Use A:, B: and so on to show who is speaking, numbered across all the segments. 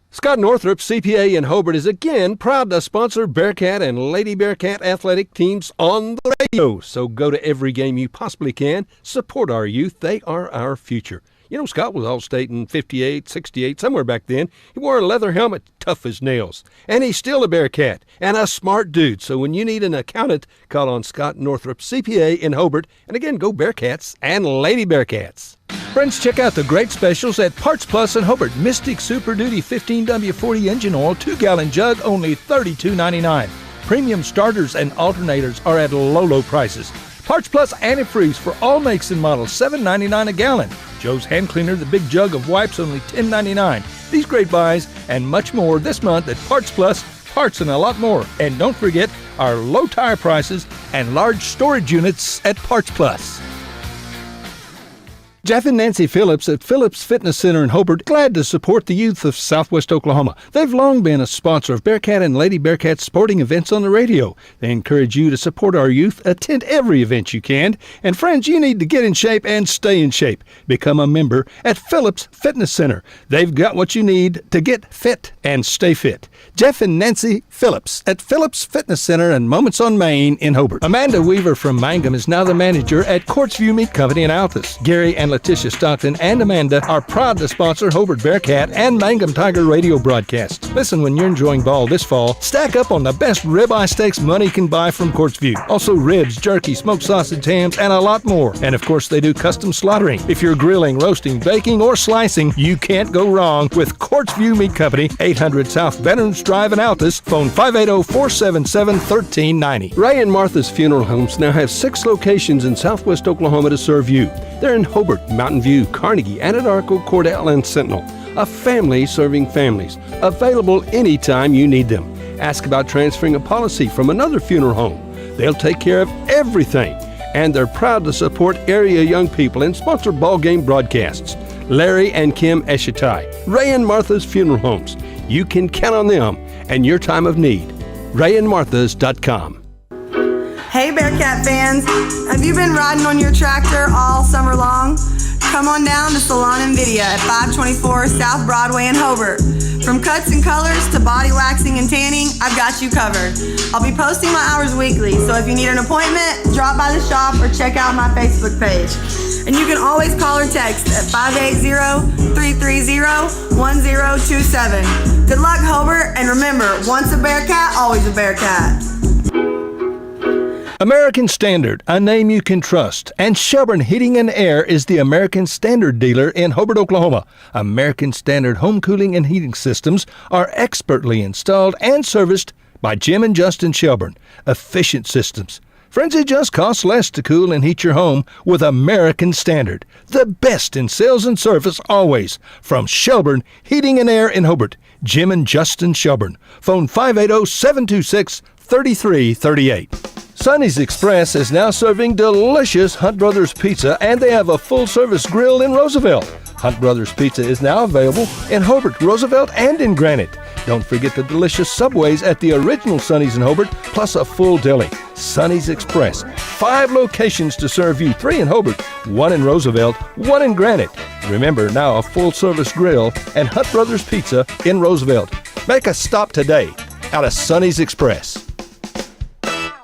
A: Scott Northrup, CPA in Hobart, is again proud to sponsor Bearcat and Lady Bearcat athletic teams on the radio. So go to every game you possibly can. Support our youth. They are our future. You know, Scott was All-State in 58, 68, somewhere back then. He wore a leather helmet, tough as nails. And he's still a Bearcat and a smart dude. So when you need an accountant, call on Scott Northrup, CPA in Hobart. And again, go Bearcats and Lady Bearcats. Friends, check out the great specials at Parts Plus in Hobart. Mystic Super Duty 15W40 engine oil, 2-gallon jug, only $32.99. Premium starters and alternators are at low prices. Parts Plus antifreeze for all makes and models, $7.99 a gallon. Joe's Hand Cleaner, the big jug of wipes, only $10.99. These great buys and much more this month at Parts Plus, parts and a lot more. And don't forget our low tire prices and large storage units at Parts Plus. Jeff and Nancy Phillips at Phillips Fitness Center in Hobart, glad to support the youth of Southwest Oklahoma. They've long been a sponsor of Bearcat and Lady Bearcat sporting events on the radio. They encourage you to support our youth, attend every event you can. And friends, you need to get in shape and stay in shape. Become a member at Phillips Fitness Center. They've got what you need to get fit and stay fit. Jeff and Nancy Phillips at Phillips Fitness Center and Moments on Main in Hobart. Amanda Weaver from Mangum is now the manager at Courtsview Meat Company in Altus. Gary and Letitia Stockton and Amanda are proud to sponsor Hobart Bearcat and Mangum Tiger radio broadcasts. Listen, when you're enjoying ball this fall, stack up on the best ribeye steaks money can buy from Courtsview. Also ribs, jerky, smoked sausage, hams, and a lot more. And of course, they do custom slaughtering. If you're grilling, roasting, baking, or slicing, you can't go wrong with Courtsview Meat Company, 800 South Veterans Drive in Altus, phone 580-477-1390. Ray and Martha's Funeral Homes now have 6 locations in Southwest Oklahoma to serve you. They're in Hobart, Mountain View, Carnegie, Anadarko, Cordell, and Sentinel. A family serving families. Available anytime you need them. Ask about transferring a policy from another funeral home. They'll take care of everything. And they're proud to support area young people and sponsor ball game broadcasts. Larry and Kim Eshitai, Ray and Martha's Funeral Homes. You can count on them and your time of need. RayandMarthas.com.
B: Hey Bearcat fans, have you been riding on your tractor all summer long? Come on down to Salon and Video at 524 South Broadway in Hobart. From cuts and colors to body waxing and tanning, I've got you covered. I'll be posting my hours weekly, so if you need an appointment, drop by the shop or check out my Facebook page. And you can always call or text at 580-330-1027. Good luck, Hobart, and remember, once a Bearcat, always a Bearcat.
A: American Standard, a name you can trust. And Shelburne Heating and Air is the American Standard dealer in Hobart, Oklahoma. American Standard home cooling and heating systems are expertly installed and serviced by Jim and Justin Shelburne. Efficient systems. Friends, it just costs less to cool and heat your home with American Standard. The best in sales and service always. From Shelburne Heating and Air in Hobart, Jim and Justin Shelburne. Phone 580-726-3338. Sonny's Express is now serving delicious Hunt Brothers Pizza, and they have a full-service grill in Roosevelt. Hunt Brothers Pizza is now available in Hobart, Roosevelt, and in Granite. Don't forget the delicious Subways at the original Sonny's in Hobart, plus a full deli. Sonny's Express. 5 locations to serve you. 3 in Hobart, 1 in Roosevelt, 1 in Granite. Remember, now a full-service grill and Hunt Brothers Pizza in Roosevelt. Make a stop today out of Sonny's Express.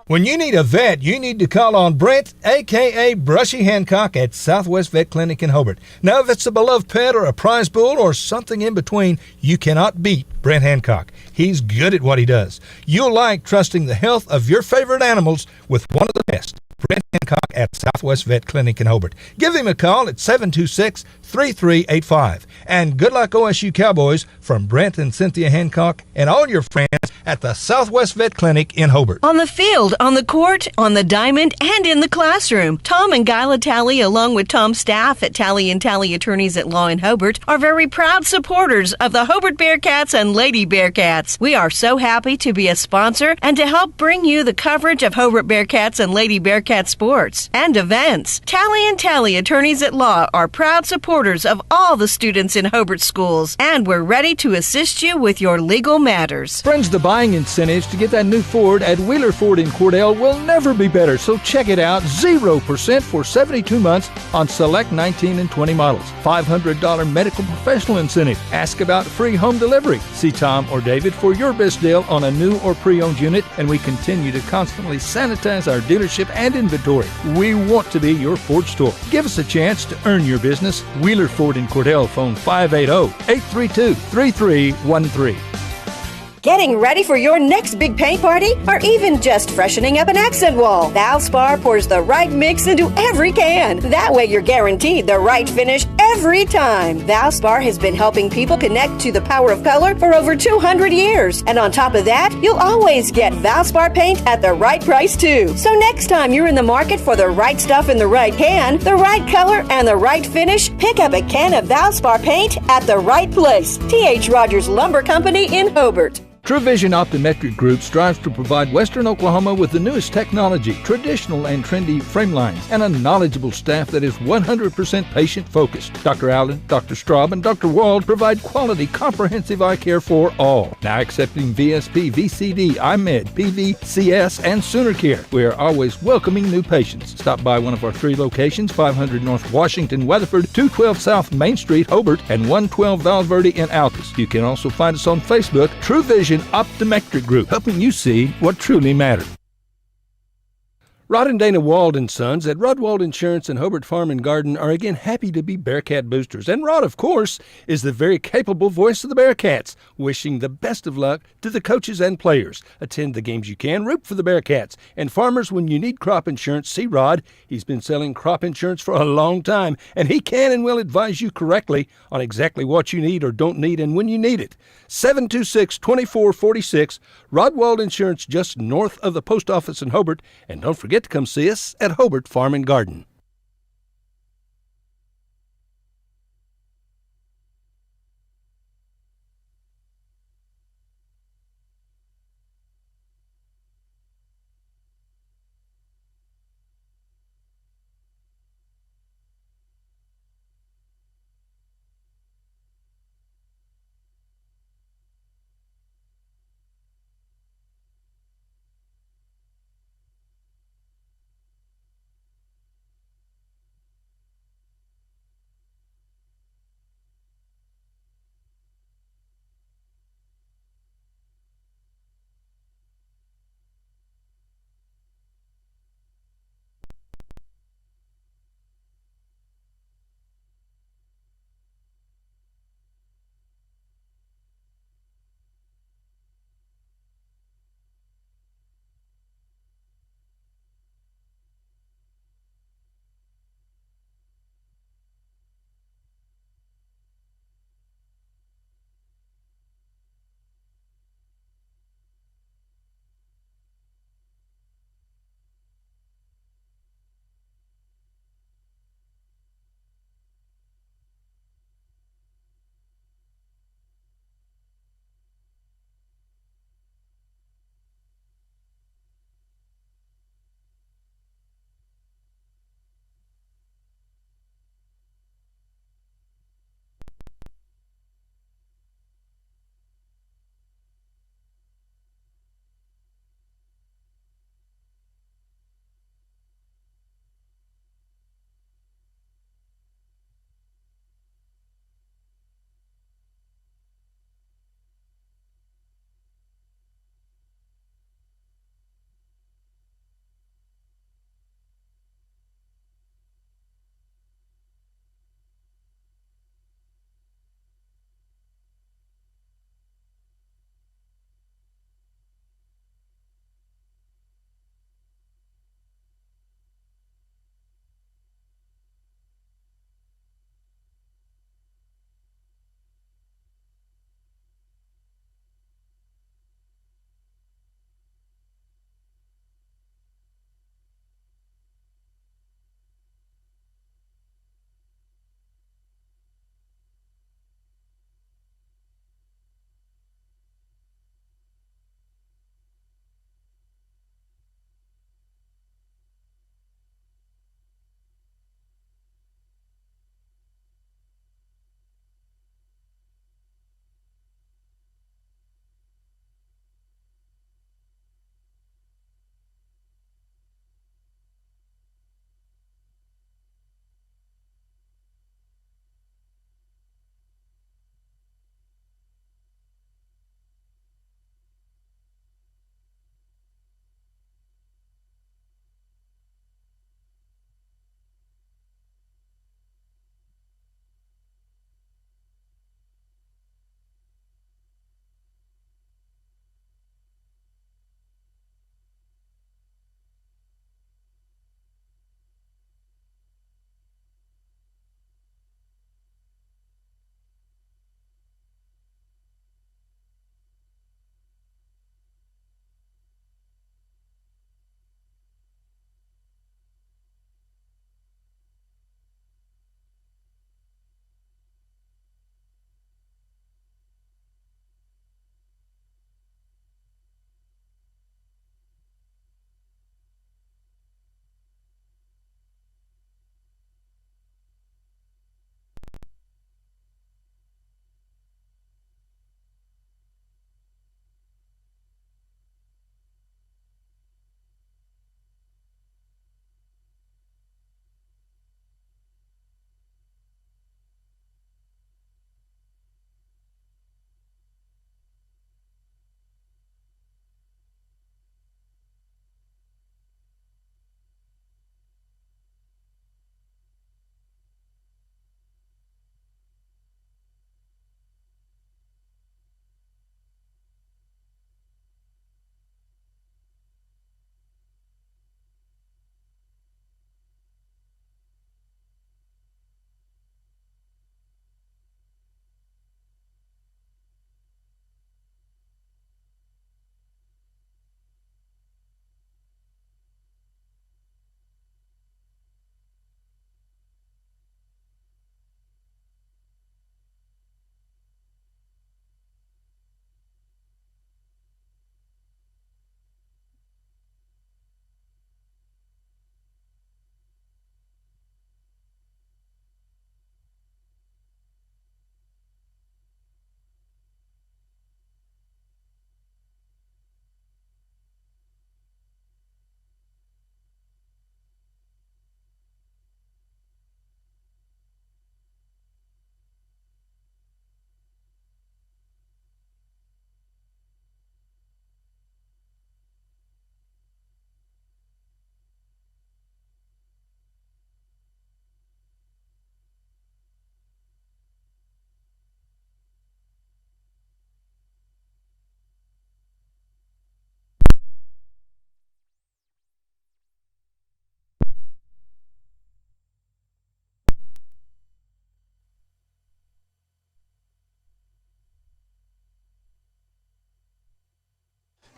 A: When you need a vet, you need to call on Brent, a.k.a. Brushy Hancock, at Southwest Vet Clinic in Hobart. Now, if it's a beloved pet or a prize bull or something in between, you cannot beat Brent Hancock. He's good at what he does. You'll like trusting the health of your favorite animals with one of the best. Brent Hancock at Southwest Vet Clinic in Hobart. Give him a call at 726-3385. And good luck, OSU Cowboys, from Brent and Cynthia Hancock and all your friends at the Southwest Vet Clinic in Hobart.
C: On the field, on the court, on the diamond, and in the classroom, Tom and Guyla Talley, along with Tom's staff at Talley & Talley Attorneys at Law in Hobart, are very proud supporters of the Hobart Bearcats and Lady Bearcats. We are so happy to be a sponsor and to help bring you the coverage of Hobart Bearcats and Lady Bearcat sports and events. Talley & Talley Attorneys at Law are proud supporters supporters of all the students in Hobart schools, and we're ready to assist you with your legal matters.
D: Friends, the buying incentives to get that new Ford at Wheeler Ford in Cordell will never be better, so check it out. 0% for 72 months on select 19 and 20 models. $500 medical professional incentive. Ask about free home delivery. See Tom or David for your best deal on a new or pre-owned unit, and we continue to constantly sanitize our dealership and inventory. We want to be your Ford store. Give us a chance to earn your business. Wheeler Ford in Cordell, phone 580-832-3313.
C: Getting ready for your next big paint party, or even just freshening up an accent wall? Valspar pours the right mix into every can. That way you're guaranteed the right finish every time. Valspar has been helping people connect to the power of color for over 200 years. And on top of that, you'll always get Valspar paint at the right price too. So next time you're in the market for the right stuff in the right can, the right color, and the right finish, pick up a can of Valspar paint at the right place. T.H. Rogers Lumber Company in Hobart.
D: True Vision Optometric Group strives to provide Western Oklahoma with the newest technology, traditional and trendy frame lines, and a knowledgeable staff that is 100% patient-focused. Dr. Allen, Dr. Straub, and Dr. Wald provide quality, comprehensive eye care for all. Now accepting VSP, VCD, IMED, PVCS, and Sooner Care. We are always welcoming new patients. Stop by one of our 3 locations, 500 North Washington, Weatherford, 212 South Main Street, Hobart, and 112 Valverde in Altus. You can also find us on Facebook, True Vision Optometric Group, helping you see what truly matters. Rod and Dana Wald and Sons at Rod Wald Insurance and Hobart Farm and Garden are again happy to be Bearcat boosters. And Rod, of course, is the very capable voice of the Bearcats, wishing the best of luck to the coaches and players. Attend the games you can, root for the Bearcats. And farmers, when you need crop insurance, see Rod. He's been selling crop insurance for a long time, and he can and will advise you correctly on exactly what you need or don't need and when you need it. 726-2446, Rod Wald Insurance, just north of the post office in Hobart. And don't forget to come see us at Hobart Farm and Garden.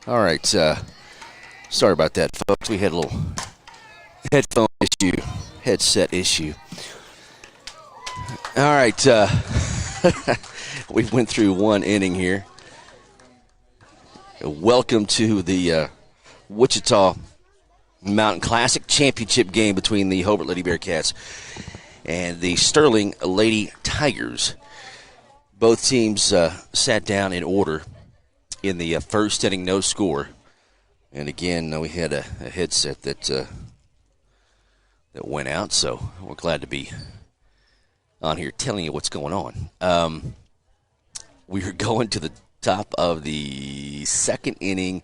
E: All right. Sorry about that, folks. We had a little headset issue. All right. We went through one inning here. Welcome to the Wichita Mountain Classic championship game between the Hobart Lady Bearcats and the Sterling Lady Tigers. Both teams sat down in order in the first inning, no score. And again, we had a headset that went out, so we're glad to be on here telling you what's going on. We are going to the top of the second inning,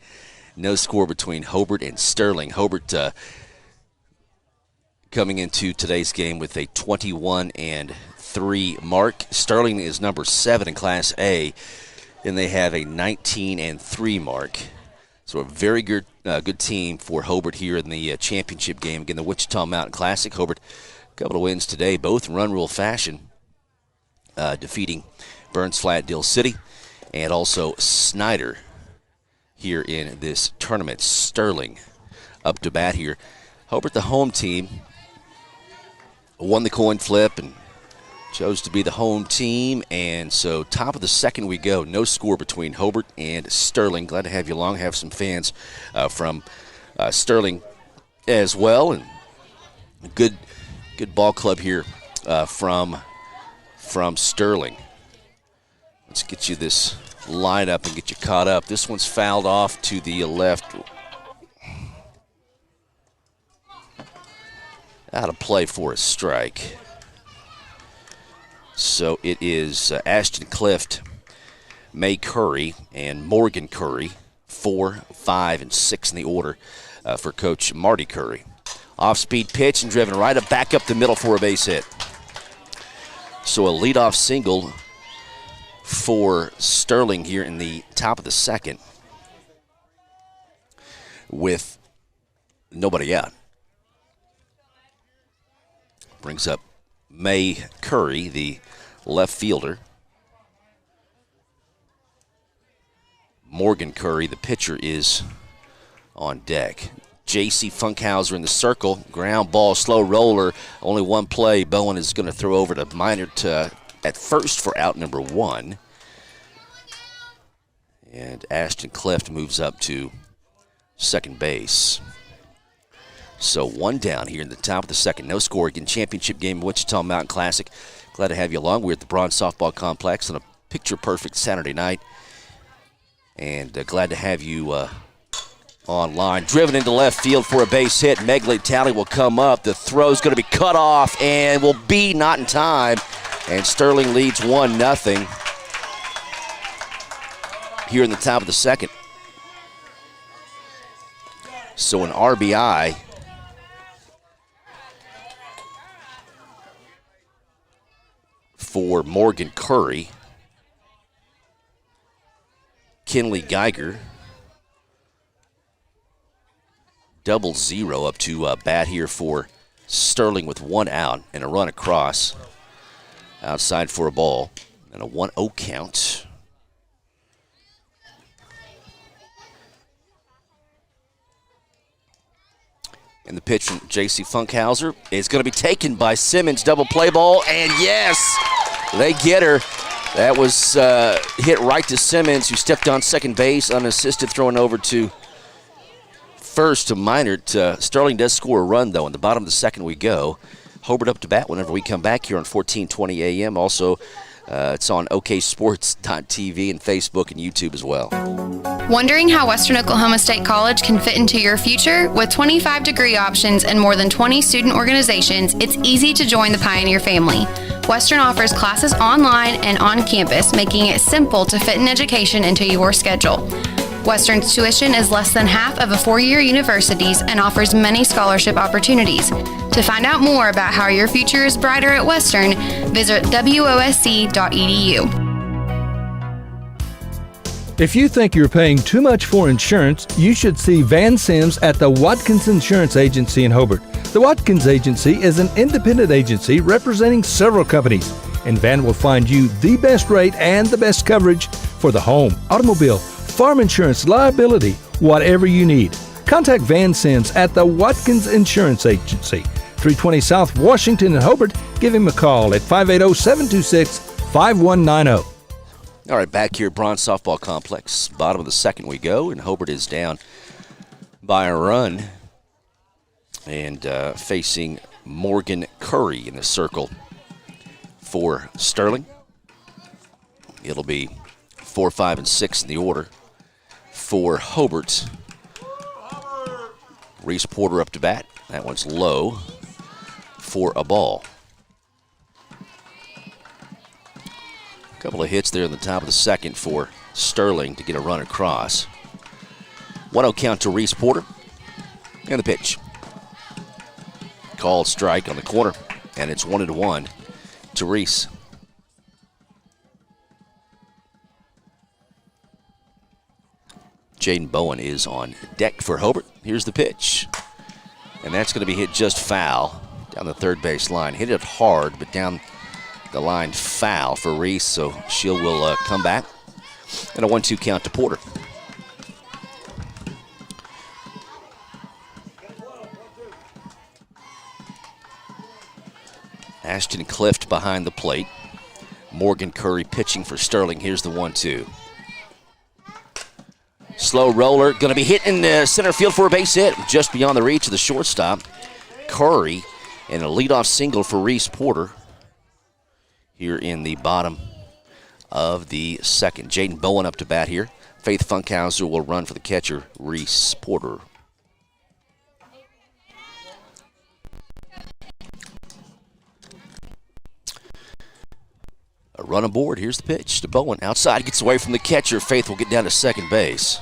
E: no score between Hobart and Sterling. Hobart coming into today's game with a 21-3 mark. Sterling is number 7 in Class A, and they have a 19-3 mark. So a very good team for Hobart here in the championship game. Again, the Wichita Mountain Classic. Hobart, a couple of wins today, both in run rule fashion, defeating Burns Flat, Dill City, and also Snyder here in this tournament. Sterling up to bat here. Hobart, the home team, won the coin flip and chose to be the home team. And so top of the second we go. No score between Hobart and Sterling. Glad to have you along. Have some fans from Sterling as well. And a good ball club here from Sterling. Let's get you this lineup and get you caught up. This one's fouled off to the left. Out of play for a strike. So it is Ashton Clift, May Curry, and Morgan Curry, 4, 5, and 6 in the order for Coach Marty Curry. Off-speed pitch and driven right back up the middle for a base hit. So a leadoff single for Sterling here in the top of the second with nobody out. Brings up May Curry, the left fielder. Morgan Curry, the pitcher, is on deck. J.C. Funkhauser in the circle. Ground ball, slow roller. Only one play. Bowen is going to throw over to Minert at first for out number 1. And Ashton Clift moves up to second base. So one down here in the top of the second. No score again. Championship game, Wichita Mountain Classic. Glad to have you along. We're at the Bronze Softball Complex on a picture-perfect Saturday night. And glad to have you online. Driven into left field for a base hit. Megley Talley will come up. The throw's going to be cut off and will be not in time. And Sterling leads 1-0 here in the top of the second. So an RBI for Morgan Curry. Kinley Geiger, 0 up to bat here for Sterling with 1 out and a run across. Outside for a ball and a 1-0 count. And the pitch from J.C. Funkhauser is going to be taken by Simmons. Double play ball, and yes, they get her. That was hit right to Simmons, who stepped on second base, unassisted, throwing over to first to Minert. Sterling does score a run, though. In the bottom of the second we go. Hobart up to bat whenever we come back here on 1420 AM. Also, it's on oksports.tv and Facebook and YouTube as well.
F: Wondering how Western Oklahoma State College can fit into your future? With 25 degree options and more than 20 student organizations, it's easy to join the Pioneer family. Western offers classes online and on campus, making it simple to fit an education into your schedule. Western's tuition is less than half of a four-year university's and offers many scholarship opportunities. To find out more about how your future is brighter at Western, visit wosc.edu.
D: If you think you're paying too much for insurance, you should see Van Sims at the Watkins Insurance Agency in Hobart. The Watkins Agency is an independent agency representing several companies, and Van will find you the best rate and the best coverage for the home, automobile, farm insurance, liability, whatever you need. Contact Van Sins at the Watkins Insurance Agency, 320 South Washington in Hobart. Give him a call at 580-726-5190.
E: All right, back here at Bronze Softball Complex. Bottom of the second we go, and Hobart is down by a run and facing Morgan Curry in the circle for Sterling. It'll be 4, 5, and 6 in the order for Hobart. Reese Porter up to bat. That one's low for a ball. A couple of hits there in the top of the second for Sterling to get a run across. 1-0 count to Reese Porter. And the pitch. Called strike on the corner, and it's 1-1 to Reese. Jaden Bowen is on deck for Hobart. Here's the pitch. And that's going to be hit just foul down the third base line. Hit it hard, but down the line foul for Reese, so she will come back. And a 1-2 count to Porter. Ashton Clift behind the plate. Morgan Curry pitching for Sterling. Here's the 1-2. Slow roller, going to be hit in the center field for a base hit, just beyond the reach of the shortstop. Curry, and a leadoff single for Reese Porter here in the bottom of the second. Jaden Bowen up to bat here. Faith Funkhauser will run for the catcher, Reese Porter. A run aboard. Here's the pitch to Bowen. Outside, gets away from the catcher. Faith will get down to second base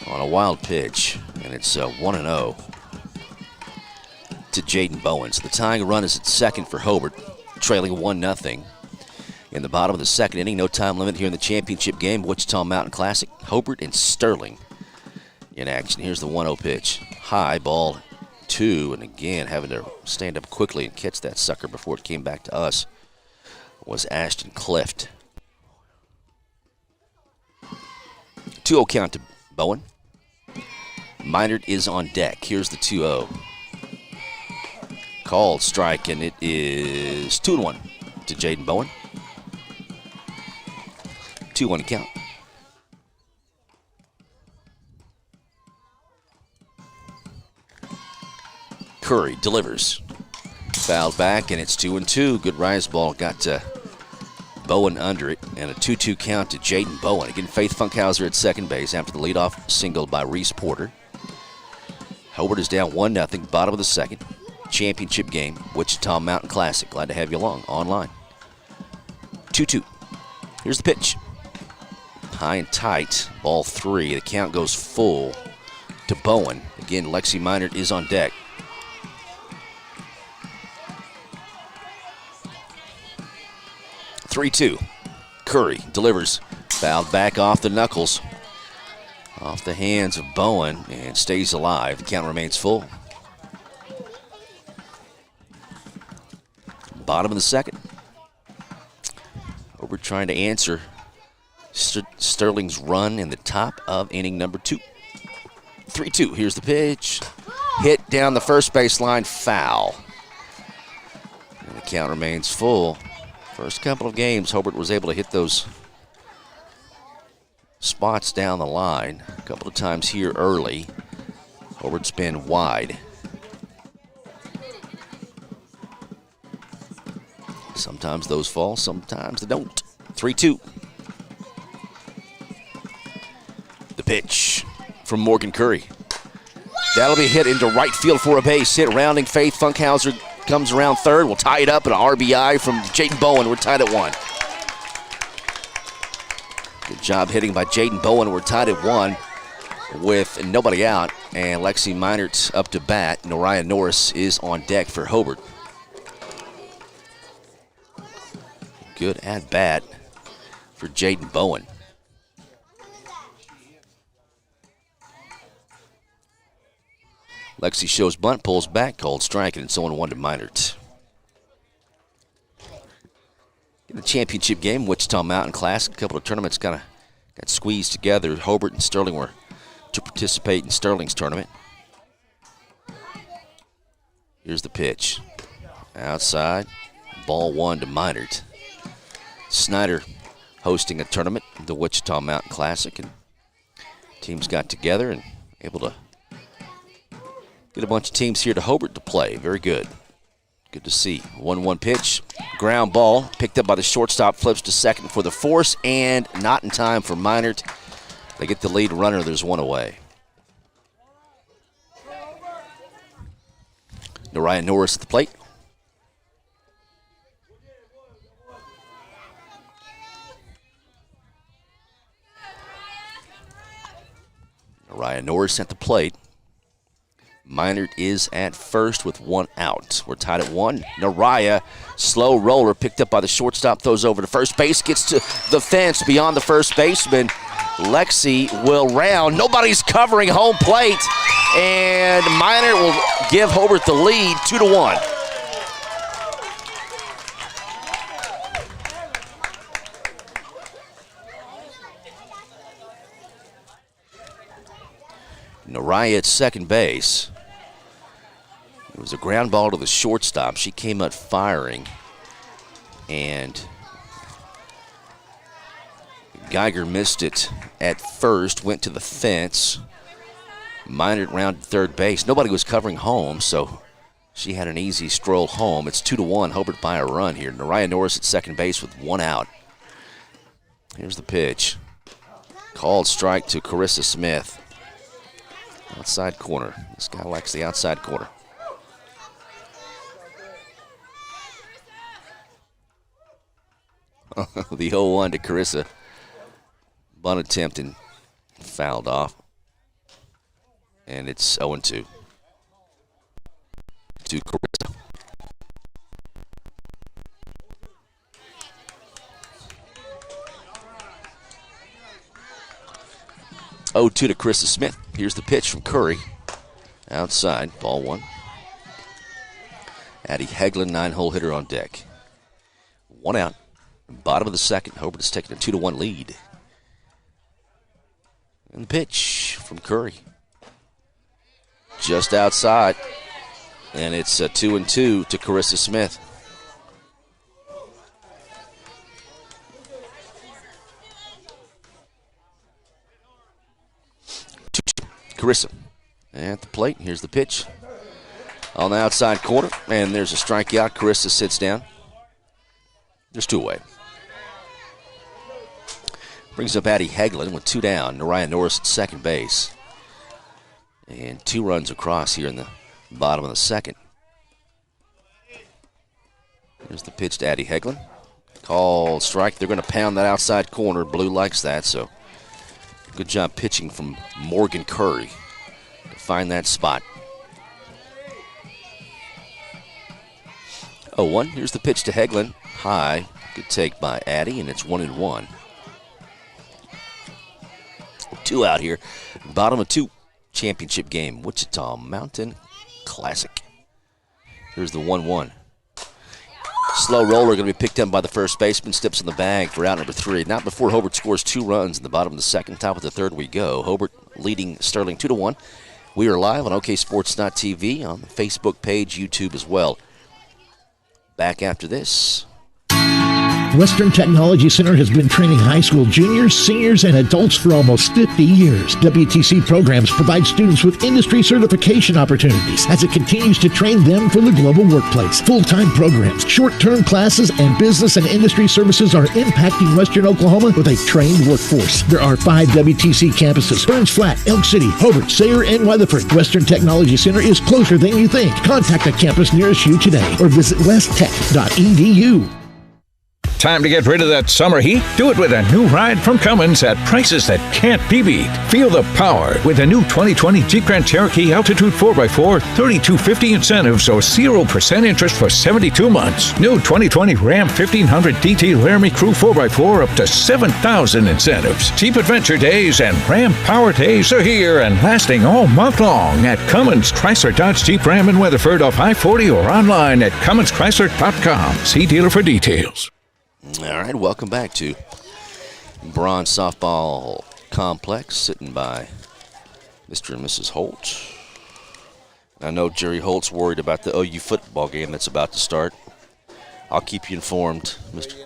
E: on a wild pitch, and it's 1-0 to Jaden Bowen. So the tying run is at second for Hobart, trailing 1-0 in the bottom of the second inning. No time limit here in the championship game. Wichita Mountain Classic. Hobart and Sterling in action. Here's the 1-0 pitch. High ball 2, and again having to stand up quickly and catch that sucker before it came back to us was Ashton Clift. 2-0 count to Bowen. Minard is on deck. Here's the 2-0. Called strike, and it is 2-1 to Jaden Bowen. 2-1 count. Curry delivers. Fouled back, and it's 2-2. Good rise ball got Bowen under it, and a 2-2 count to Jaden Bowen. Again, Faith Funkhauser at second base after the leadoff single by Reese Porter. Hobart is down 1-0, bottom of the second. Championship game, Wichita Mountain Classic. Glad to have you along online. 2-2. Here's the pitch. High and tight, ball 3. The count goes full to Bowen. Again, Lexi Minard is on deck. 3-2. Curry delivers. Fouled back off the knuckles. Off the hands of Bowen and stays alive. The count remains full. Bottom of the second. We're trying to answer Sterling's run in the top of inning number 2. 3-2. Here's the pitch. Hit down the first base line. Foul. And the count remains full. First couple of games, Hobart was able to hit those spots down the line. A couple of times here early. Hobart's been wide. Sometimes those fall, sometimes they don't. 3-2. The pitch from Morgan Curry. That'll be hit into right field for a base hit. Rounding Faith Funkhauser comes around third. We'll tie it up, and an RBI from Jaden Bowen. We're tied at 1. Good job hitting by Jaden Bowen. We're tied at 1 with nobody out. And Lexi Minert's up to bat. Noriah Norris is on deck for Hobart. Good at bat for Jaden Bowen. Lexi shows bunt, pulls back, called strike, and it's 0-1 to Minard. In the championship game, Wichita Mountain Classic, a couple of tournaments kind of got squeezed together. Hobart and Sterling were to participate in Sterling's tournament. Here's the pitch. Outside, ball 1 to Minard. Snyder hosting a tournament, the Wichita Mountain Classic, and teams got together and able to get a bunch of teams here to Hobart to play. Very good. Good to see. 1-1 pitch. Ground ball picked up by the shortstop, flips to second for the force, and not in time for Minard. They get the lead runner. There's one away. Nariah Norris at the plate. Nariah Norris at the plate. Minard is at first with 1 out. We're tied at 1. Nariah, slow roller, picked up by the shortstop, throws over to first base, gets to the fence beyond the first baseman. Lexi will round. Nobody's covering home plate, and Minard will give Hobart the lead, 2-1. Nariah at second base. It was a ground ball to the shortstop. She came up firing, and Geiger missed it at first, went to the fence. Minard rounded third base. Nobody was covering home, so she had an easy stroll home. It's 2-1. Hobart by a run here. Nariah Norris at second base with 1 out. Here's the pitch. Called strike to Carissa Smith. Outside corner. This guy likes the outside corner. The 0-1 to Carissa. Bunt attempt and fouled off. And it's 0-2 to Carissa. To Carissa Smith. Here's the pitch from Curry. Outside, ball 1. Addie Hegland, 9-hole hitter on deck. 1 out. Bottom of the second. Hobart is taking a 2-1 lead. And the pitch from Curry. Just outside. And it's a 2-2 to Carissa Smith. Carissa at the plate. Here's the pitch on the outside corner, and there's a strikeout. Carissa sits down. There's 2 away. Brings up Addie Hegland with 2 down. Nariah Norris at second base. And 2 runs across here in the bottom of the second. Here's the pitch to Addie Hegland. Called strike. They're going to pound that outside corner. Blue likes that, so good job pitching from Morgan Curry to find that spot. 0-1. Here's the pitch to Hegland. High. Good take by Addie, and it's 1-1. 2 out here. Bottom of 2. Championship game. Wichita Mountain Classic. Here's the 1-1. Slow roller going to be picked up by the first baseman. Steps in the bag for out number 3. Not before Hobart scores 2 runs in the bottom of the second. Top of the third we go. Hobart leading Sterling 2-1. We are live on OKSports.tv, on the Facebook page, YouTube as well. Back after this.
G: Western Technology Center has been training high school juniors, seniors, and adults for almost 50 years. WTC programs provide students with industry certification opportunities as it continues to train them for the global workplace. Full-time programs, short-term classes, and business and industry services are impacting Western Oklahoma with a trained workforce. There are 5 WTC campuses: Burns Flat, Elk City, Hobart, Sayre, and Weatherford. Western Technology Center is closer than you think. Contact a campus nearest you today or visit westtech.edu.
D: Time to get rid of that summer heat? Do it with a new ride from Cummins at prices that can't be beat. Feel the power with a new 2020 Jeep Grand Cherokee Altitude 4x4, $3,250 incentives or 0% interest for 72 months. New 2020 Ram 1500 DT Laramie Crew 4x4 up to $7,000 incentives. Jeep Adventure Days and Ram Power Days are here and lasting all month long at Cummins Chrysler Dodge Jeep Ram in Weatherford off I-40 or online at CumminsChrysler.com. See dealer for details.
E: All right, welcome back to Bronze Softball Complex, sitting by Mr. and Mrs. Holt. I know Jerry Holt's worried about the OU football game that's about to start. I'll keep you informed, Mr.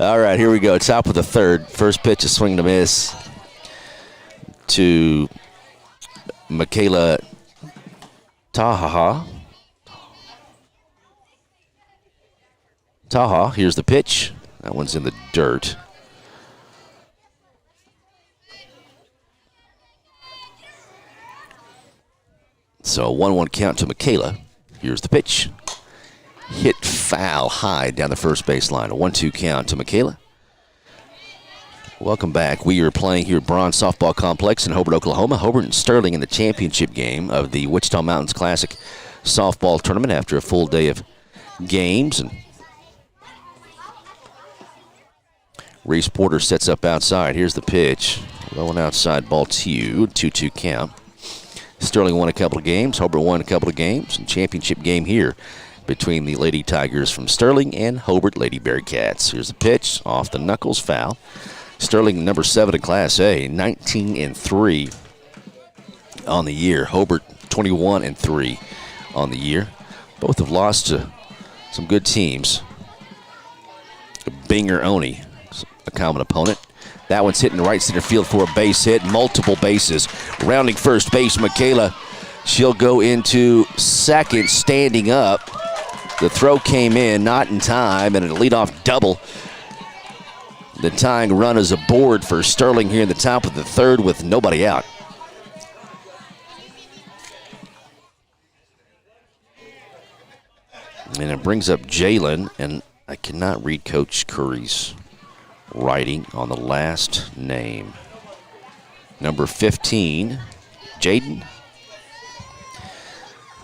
E: All right, here we go. Top of the third. First pitch, a swing and a miss to Michaela Taha. Here's the pitch. That one's in the dirt. So 1-1 count to Michaela. Here's the pitch. Hit foul high down the first base line. A 1-2 count to Michaela. Welcome back. We are playing here at Bronze Softball Complex in Hobart, Oklahoma. Hobart and Sterling in the championship game of the Wichita Mountains Classic softball tournament after a full day of games. And Reese Porter sets up outside. Here's the pitch. Low and outside, ball 2-2 count. Sterling won a couple of games. Hobart won a couple of games. And championship game here between the Lady Tigers from Sterling and Hobart Lady Bearcats. Here's the pitch. Off the knuckles, foul. Sterling, number 7 in Class A, 19-3 on the year. Hobart, 21-3 on the year. Both have lost to some good teams. Binger Oni, a common opponent. That one's hitting right center field for a base hit. Multiple bases. Rounding first base, Michaela. She'll go into second, standing up. The throw came in, not in time, and a leadoff double. The tying run is aboard for Sterling here in the top of the third with nobody out. And it brings up Jalen, and I cannot read Coach Curry's writing on the last name. Number 15, Jaden.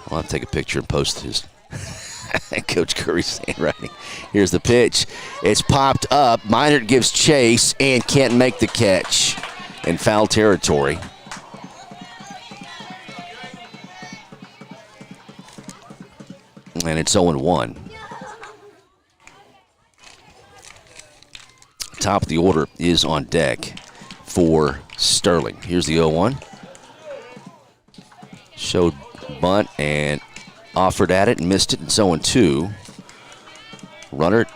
E: I'll have to take a picture and post his Coach Curry's handwriting. Here's the pitch. It's popped up. Meinert gives chase and can't make the catch in foul territory. And it's 0-1. Top of the order is on deck for Sterling. Here's the 0-1. Showed bunt and offered at it and missed it. It's 0-2. Runner at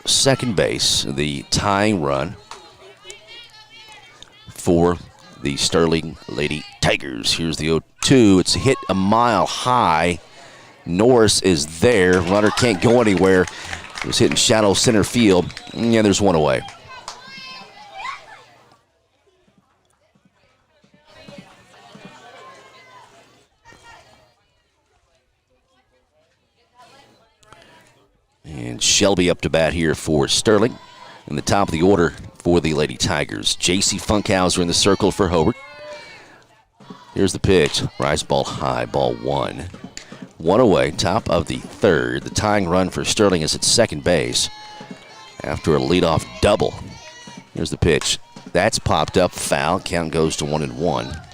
E: second base. The tying run for the Sterling Lady Tigers. Here's the 0-2. It's hit a mile high. Norris is there. Runner can't go anywhere. It was hitting shallow center field. Yeah, there's one away. And Shelby up to bat here for Sterling. In the top of the order for the Lady Tigers. J.C. Funkhauser in the circle for Hobart. Here's the pitch. Rise ball high, ball 1. One away, top of the third. The tying run for Sterling is at second base after a leadoff double. Here's the pitch. That's popped up, foul. Count goes to 1-1.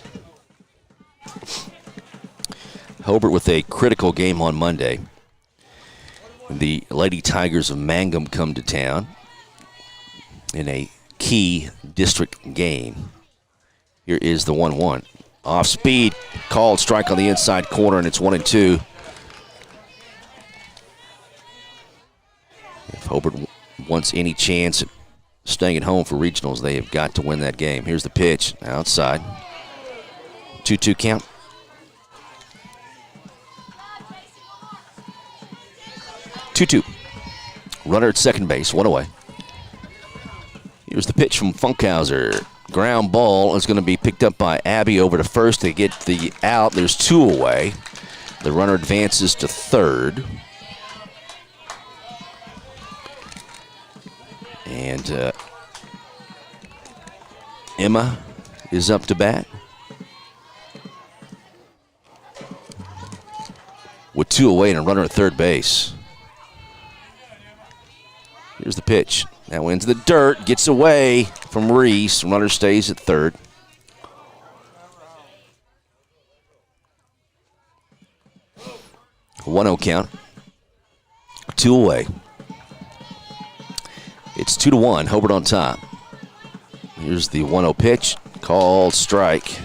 E: Hobart with a critical game on Monday. The Lady Tigers of Mangum come to town in a key district game. Here is the 1-1. Off speed, called strike on the inside corner, and it's 1-2. If Hobart wants any chance at staying at home for regionals, they have got to win that game. Here's the pitch, outside. 2-2 count. Runner at second base, one away. Here's the pitch from Funkhauser. Ground ball is going to be picked up by Abby over to first. They get the out. There's two away. The runner advances to third. And Emma is up to bat. With two away and a runner at third base. Here's the pitch. That wins the dirt. Gets away from Reese. Runner stays at third. 1-0 count. 2 away. It's 2-1. Hobart on top. Here's the 1-0 pitch. Called strike.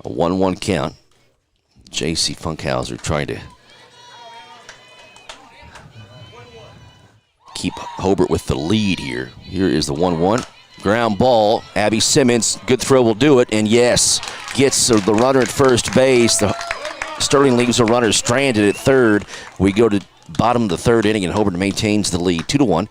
E: A 1-1 count. J.C. Funkhauser trying to keep Hobart with the lead here. Here is the 1-1. Ground ball. Abby Simmons, good throw will do it. And yes, gets the runner at first base. Sterling leaves a runner stranded at third. We go to bottom of the third inning, and Hobart maintains the lead. 2-1.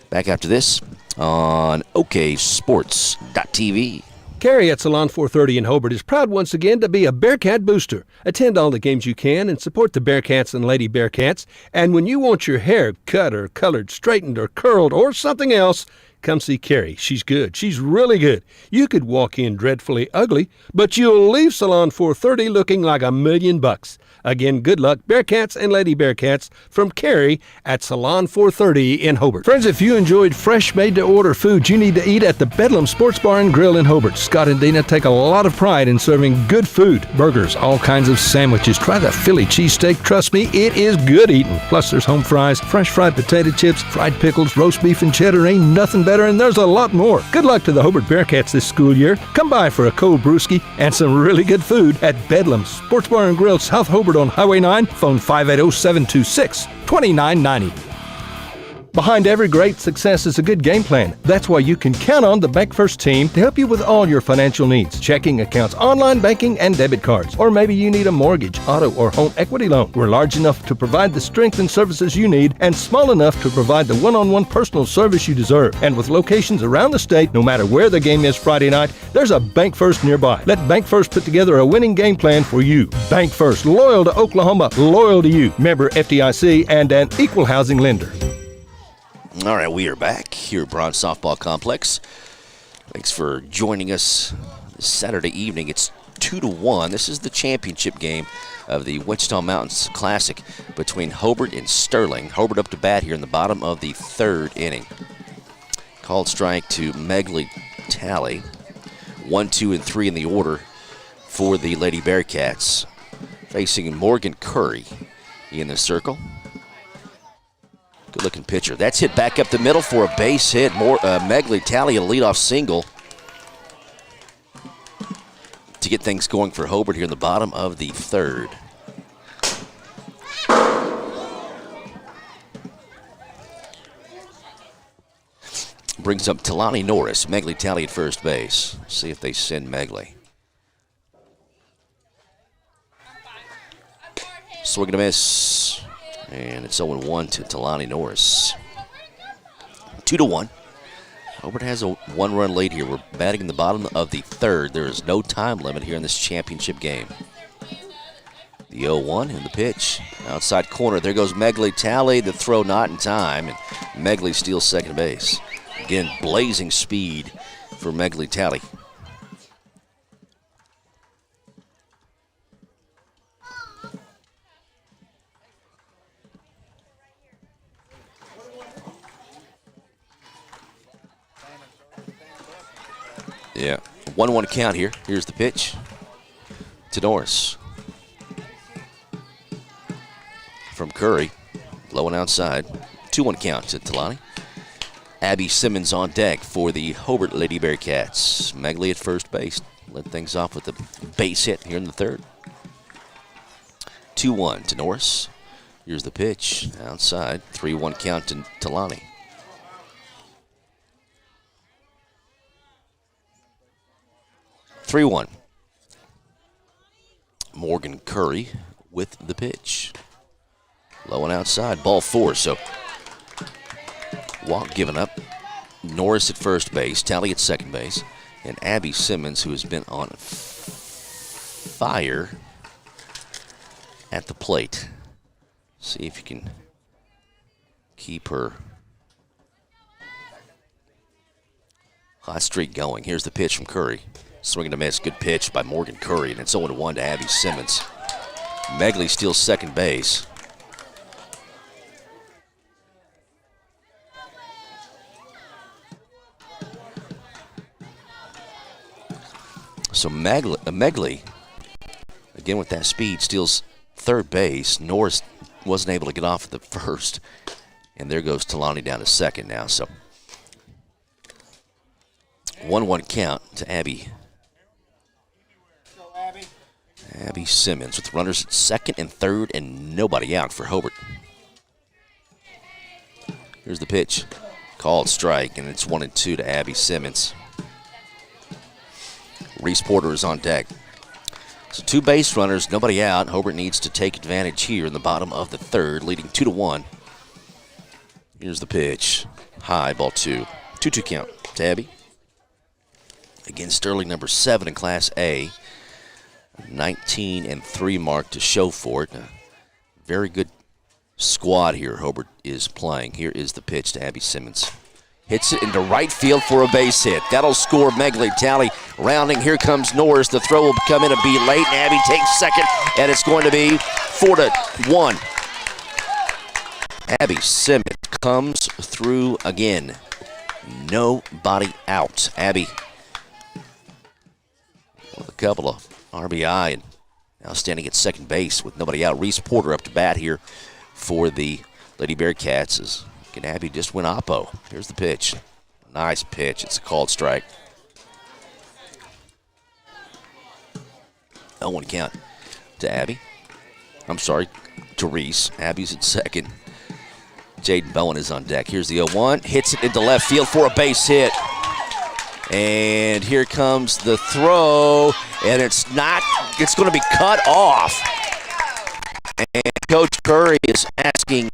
E: Back after this on OKSports.tv.
A: Carrie at Salon 430 in Hobart is proud once again to be a Bearcat booster. Attend all the games you can and support the Bearcats and Lady Bearcats. And when you want your hair cut or colored, straightened or curled or something else, come see Carrie. She's good. She's really good. You could walk in dreadfully ugly, but you'll leave Salon 430 looking like $1,000,000. Again, good luck, Bearcats and Lady Bearcats, from Carrie at Salon 430 in Hobart. Friends, if you enjoyed fresh, made-to-order food you need to eat at the Bedlam Sports Bar and Grill in Hobart, Scott and Dina take a lot of pride in serving good food, burgers, all kinds of sandwiches. Try the Philly cheesesteak. Trust me, it is good eating. Plus, there's home fries, fresh fried potato chips, fried pickles, roast beef and cheddar. Ain't nothing better, and there's a lot more. Good luck to the Hobart Bearcats this school year. Come by for a cold brewski and some really good food at Bedlam Sports Bar and Grill, South Hobart on Highway 9. Phone 580-726-2990. Behind every great success is a good game plan. That's why you can count on the Bank First team to help you with all your financial needs. Checking accounts, online banking, and debit cards. Or maybe you need a mortgage, auto, or home equity loan. We're large enough to provide the strength and services you need and small enough to provide the one-on-one personal service you deserve. And with locations around the state, no matter where the game is Friday night, there's a Bank First nearby. Let Bank First put together a winning game plan for you. Bank First, loyal to Oklahoma, loyal to you. Member FDIC and an equal housing lender.
E: All right, we are back here at Bronze Softball Complex. Thanks for joining us this Saturday evening. It's 2-1. This is the championship game of the Wichita Mountains Classic between Hobart and Sterling. Hobart up to bat here in the bottom of the third inning. Called strike to Megley Talley. 1, 2, and 3 in the order for the Lady Bearcats. Facing Morgan Curry in the circle. Good-looking pitcher. That's hit back up the middle for a base hit. Megley Talley, a leadoff single to get things going for Hobart here in the bottom of the third. Brings up Talani Norris. Megley Talley at first base. See if they send Megley. Swing and a miss. And it's 0-1 to Talani Norris. 2-1. Hobart has a one-run lead here. We're batting in the bottom of the third. There is no time limit here in this championship game. The 0-1 and the pitch. Outside corner. There goes Megley Talley. The throw not in time. And Megley steals second base. Again, blazing speed for Megley Talley. Yeah, 1-1 count here. Here's the pitch to Norris. From Curry, low and outside. 2-1 count to Talani. Abby Simmons on deck for the Hobart Lady Bearcats. Megley at first base. Led things off with a base hit here in the third. 2-1 to Norris. Here's the pitch outside. 3-1 count to Talani. (3-1). Morgan Curry with the pitch. Low and outside, ball 4. So walk given up. Norris at first base, Talley at second base, and Abby Simmons, who has been on fire at the plate. See if you can keep her hot streak going. Here's the pitch from Curry. Swing and a miss. Good pitch by Morgan Curry, and it's 0-1 to Abby Simmons. Megley steals second base. So Megley, again with that speed, steals third base. Norris wasn't able to get off at the first. And there goes Talani down to second now. So 1-1 count to Abby. Abby Simmons with runners at second and third and nobody out for Hobart. Here's the pitch. Called strike, and it's 1-2 to Abby Simmons. Reese Porter is on deck. So 2 base runners, nobody out. Hobart needs to take advantage here in the bottom of the third, leading 2-1. Here's the pitch. High, ball 2. 2-2 count to Abby. Again, Sterling number 7 in Class A. 19-3 mark to show for it. A very good squad here Hobart is playing. Here is the pitch to Abby Simmons. Hits it into right field for a base hit. That'll score Megley. Tally rounding. Here comes Norris. The throw will come in and be late. And Abby takes second, and it's going to be 4-1. Abby Simmons comes through again. Nobody out. Abby with a couple of RBI and now standing at second base with nobody out. Reese Porter up to bat here for the Lady Bearcats. Abby just went oppo. Here's the pitch. Nice pitch. It's a called strike. 0-1 count to Abby. I'm sorry, to Reese. Abby's at second. Jaden Bowen is on deck. Here's the 0-1. Hits it into left field for a base hit. And here comes the throw. And it's going to be cut off. And Coach Curry is asking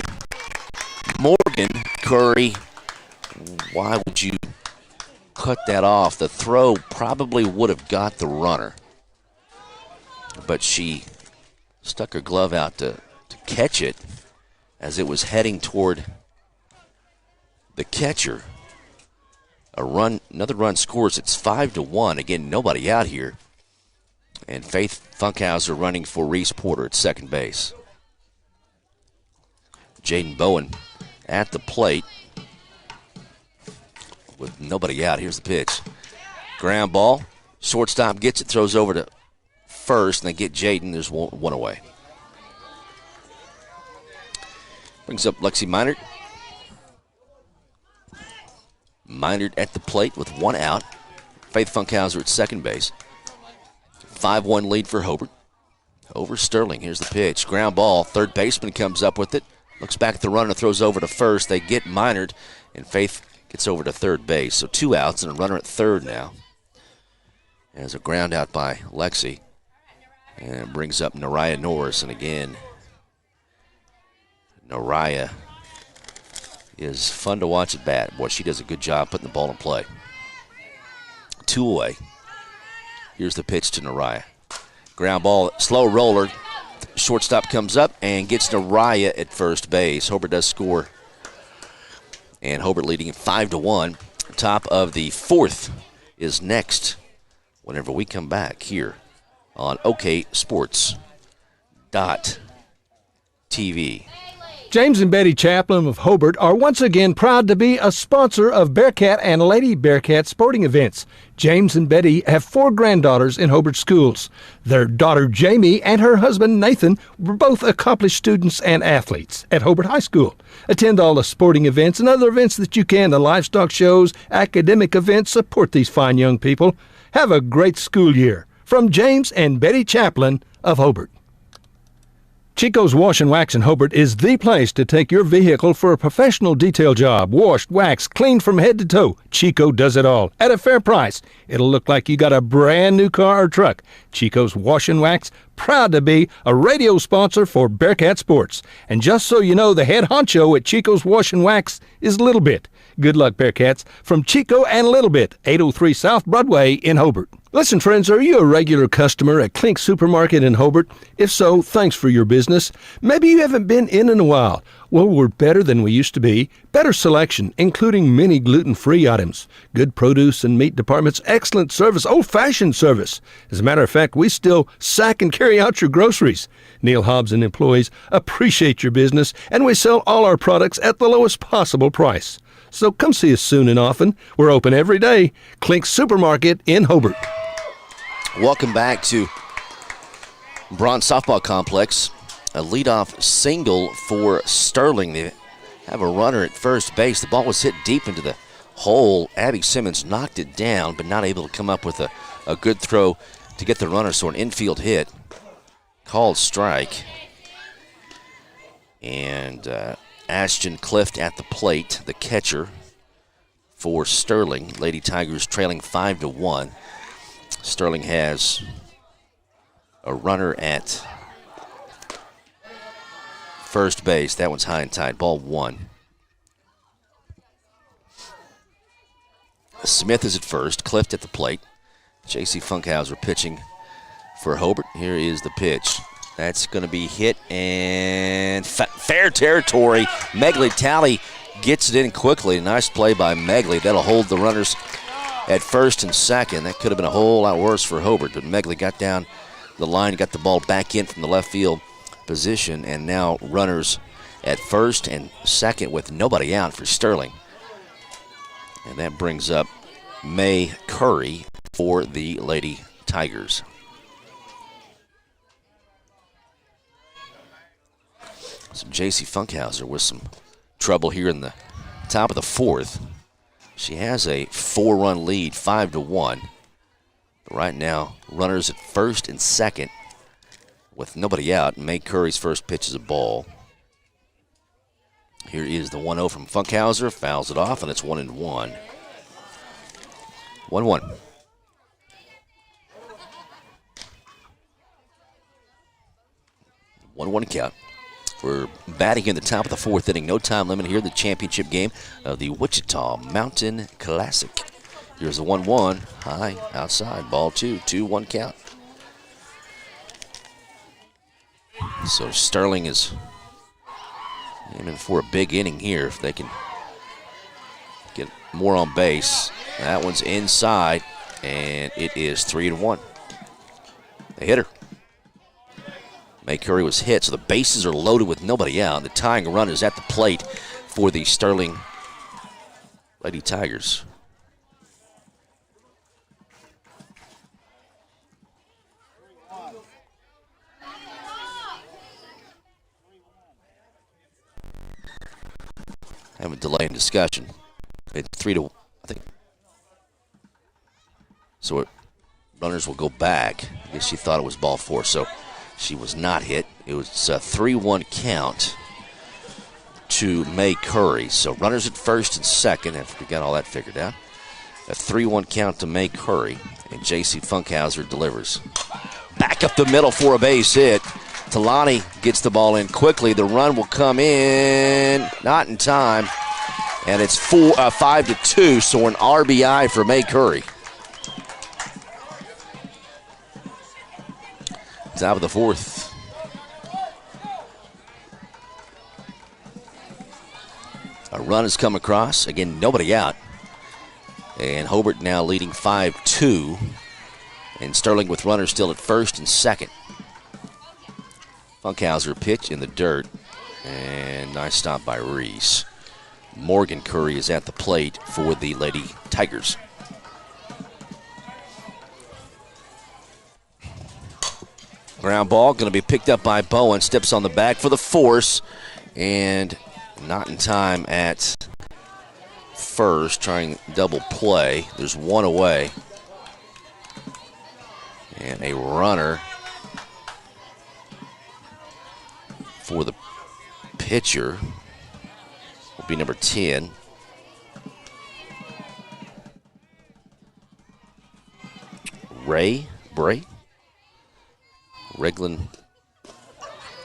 E: Morgan Curry, why would you cut that off? The throw probably would have got the runner. But she stuck her glove out to catch it as it was heading toward the catcher. Another run scores. It's 5-1. Again, nobody out here. And Faith Funkhauser running for Reese Porter at second base. Jaden Bowen at the plate with nobody out. Here's the pitch. Ground ball. Shortstop gets it, throws over to first, and they get Jaden. There's one away. Brings up Lexi Meinert. Meinert at the plate with one out. Faith Funkhauser at second base. 5-1 lead for Hobart. Over Sterling. Here's the pitch. Ground ball. Third baseman comes up with it. Looks back at the runner, throws over to first. They get Meinert, and Faith gets over to third base. So 2 outs and a runner at third now. As a ground out by Lexi. And it brings up Nariah Norris. And again, Nariah is fun to watch at bat. Boy, she does a good job putting the ball in play. 2 away. Here's the pitch to Nariah. Ground ball, slow roller. Shortstop comes up and gets Nariah at first base. Hobart does score. And Hobart leading at 5-1. Top of the fourth is next whenever we come back here on OKSports.tv.
A: James and Betty Chaplin of Hobart are once again proud to be a sponsor of Bearcat and Lady Bearcat sporting events. James and Betty have 4 granddaughters in Hobart schools. Their daughter Jamie and her husband Nathan were both accomplished students and athletes at Hobart High School. Attend all the sporting events and other events that you can, the livestock shows, academic events. Support these fine young people. Have a great school year. From James and Betty Chaplin of Hobart. Chico's Wash and Wax in Hobart is the place to take your vehicle for a professional detail job. Washed, waxed, cleaned from head to toe. Chico does it all at a fair price. It'll look like you got a brand new car or truck. Chico's Wash and Wax, proud to be a radio sponsor for Bearcat Sports. And just so you know, the head honcho at Chico's Wash and Wax is Little Bit. Good luck, Bearcats. From Chico and Little Bit, 803 South Broadway in Hobart. Listen, friends, are you a regular customer at Klink Supermarket in Hobart? If so, thanks for your business. Maybe you haven't been in a while. Well, we're better than we used to be. Better selection, including many gluten-free items. Good produce and meat departments, excellent service, old-fashioned service. As a matter of fact, we still sack and carry out your groceries. Neil Hobbs and employees appreciate your business, and we sell all our products at the lowest possible price. So come see us soon and often. We're open every day. Klink Supermarket in Hobart.
E: Welcome back to Braun Softball Complex. a leadoff single for Sterling. They have a runner at first base. The ball was hit deep into the hole. Abby Simmons knocked it down, but not able to come up with a good throw to get the runner, so an infield hit. Called strike. And Ashton Clift at the plate, the catcher for Sterling. Lady Tigers trailing 5-1. Sterling has a runner at first base. That one's high and tight. Ball 1. Smith is at first. Clift at the plate. J.C. Funkhauser pitching for Hobart. Here is the pitch. That's going to be hit and fair territory. Megley Talley gets it in quickly. Nice play by Megley. That'll hold the runners at first and second. That could have been a whole lot worse for Hobart, but Megley got down the line, got the ball back in from the left field position, and now runners at first and second with nobody out for Sterling. And that brings up May Curry for the Lady Tigers. So J.C. Funkhauser with some trouble here in the top of the fourth. She has a 4-run lead, 5-1. But right now, runners at first and second with nobody out. May Curry's first pitch is a ball. Here is the 1-0 from Funkhauser. Fouls it off, and it's 1-1. 1-1. One count. We're batting in the top of the fourth inning. No time limit here. The championship game of the Wichita Mountain Classic. Here's the 1-1. High outside. Ball 2. 2-1 count. So Sterling is aiming for a big inning here if they can get more on base. That one's inside, and it is 3-1. They hit her. May Curry was hit, so the bases are loaded with nobody out. The tying run is at the plate for the Sterling Lady Tigers. Have a delay in discussion. It's 3-1, I think. So runners will go back. I guess she thought it was ball 4, so she was not hit. It was a 3-1 count to May Curry. So runners at first and second, after we got all that figured out. A 3-1 count to May Curry, and J.C. Funkhauser delivers. Back up the middle for a base hit. Talani gets the ball in quickly. The run will come in, not in time, and it's 5-2, so an RBI for May Curry. Top of the fourth. A run has come across. Again, nobody out. And Hobart now leading 5-2. And Sterling with runners still at first and second. Funkhauser pitch in the dirt. And nice stop by Reese. Morgan Curry is at the plate for the Lady Tigers. Ground ball going to be picked up by Bowen. Steps on the back for the force. And not in time at first. Trying double play. There's one away. And a runner for the pitcher will be number 10. Bray. Reglan,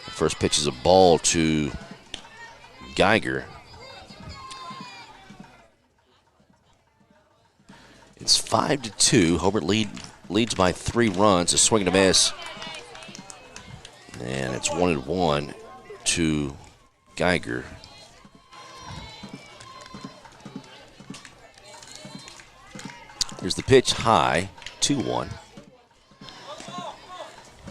E: first pitch is a ball to Geiger. It's 5-2. Hobart leads by 3 runs. A swing and a miss. And it's 1-1 to Geiger. Here's the pitch high, 2-1.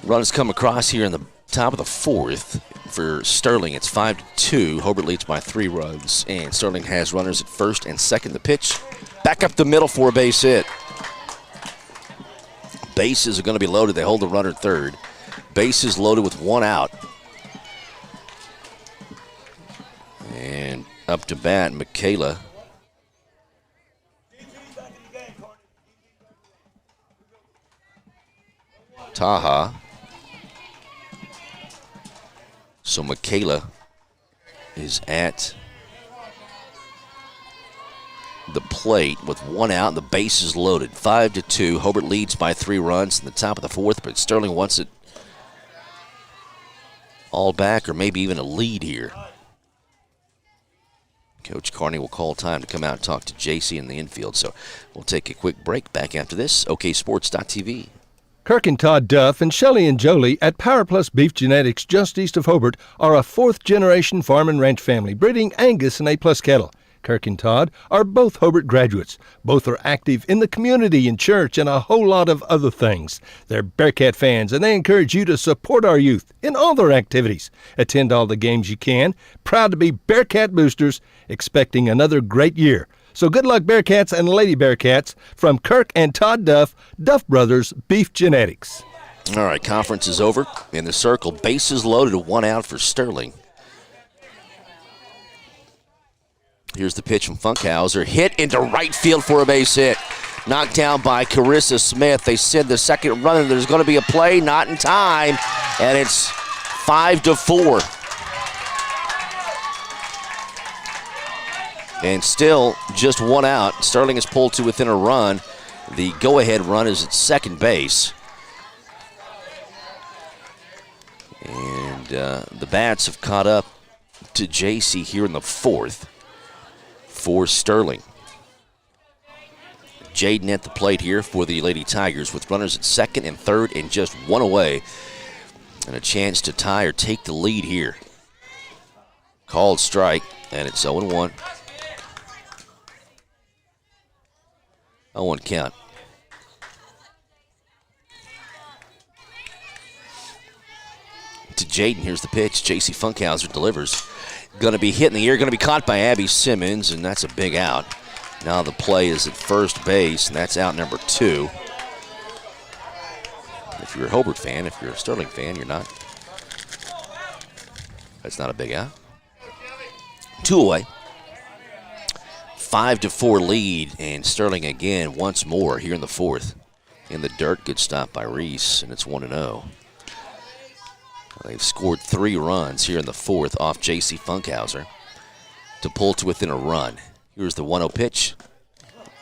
E: Run has come across here in the top of the fourth for Sterling. It's 5-2. Hobart leads by 3 runs, and Sterling has runners at first and second. The pitch back up the middle for a base hit. Bases are going to be loaded. They hold the runner third. Bases loaded with 1 out. up to bat, Michaela. Taha. So Michaela is at the plate with one out, and the base is loaded. 5-2. Hobart leads by 3 runs in the top of the 4th, but Sterling wants it all back or maybe even a lead here. Coach Carney will call time to come out and talk to JC in the infield. So we'll take a quick break. Back after this. OKSports.tv.
A: Kirk and Todd Duff and Shelley and Jolie at Power Plus Beef Genetics just east of Hobart are a 4th-generation farm and ranch family breeding Angus and A-plus cattle. Kirk and Todd are both Hobart graduates. Both are active in the community and church and a whole lot of other things. They're Bearcat fans, and they encourage you to support our youth in all their activities. Attend all the games you can. Proud to be Bearcat boosters, expecting another great year. So good luck, Bearcats and Lady Bearcats, from Kirk and Todd Duff, Duff Brothers Beef Genetics.
E: All right, conference is over. In the circle, bases loaded, 1 out for Sterling. Here's the pitch from Funkhauser. Hit into right field for a base hit. Knocked down by Carissa Smith. They said the second runner, there's going to be a play, not in time, and it's 5-4. And still just 1 out. Sterling is pulled to within a run. The go-ahead run is at second base. And the bats have caught up to JC here in the 4th for Sterling. Jaden at the plate here for the Lady Tigers with runners at second and third and just 1 away. And a chance to tie or take the lead here. Called strike, and it's 0-1. 0-1 count. To Jaden, here's the pitch. J.C. Funkhauser delivers. Going to be hit in the air, going to be caught by Abby Simmons, and that's a big out. Now the play is at first base, and that's out number 2. If you're a Hobart fan, if you're a Sterling fan, you're not. That's not a big out. 2 away. 5-4 lead, and Sterling again once more here in the 4th. In the dirt, good stop by Reese, and it's 1-0. They've scored 3 runs here in the 4th off J.C. Funkhauser to pull to within a run. Here's the 1-0 pitch.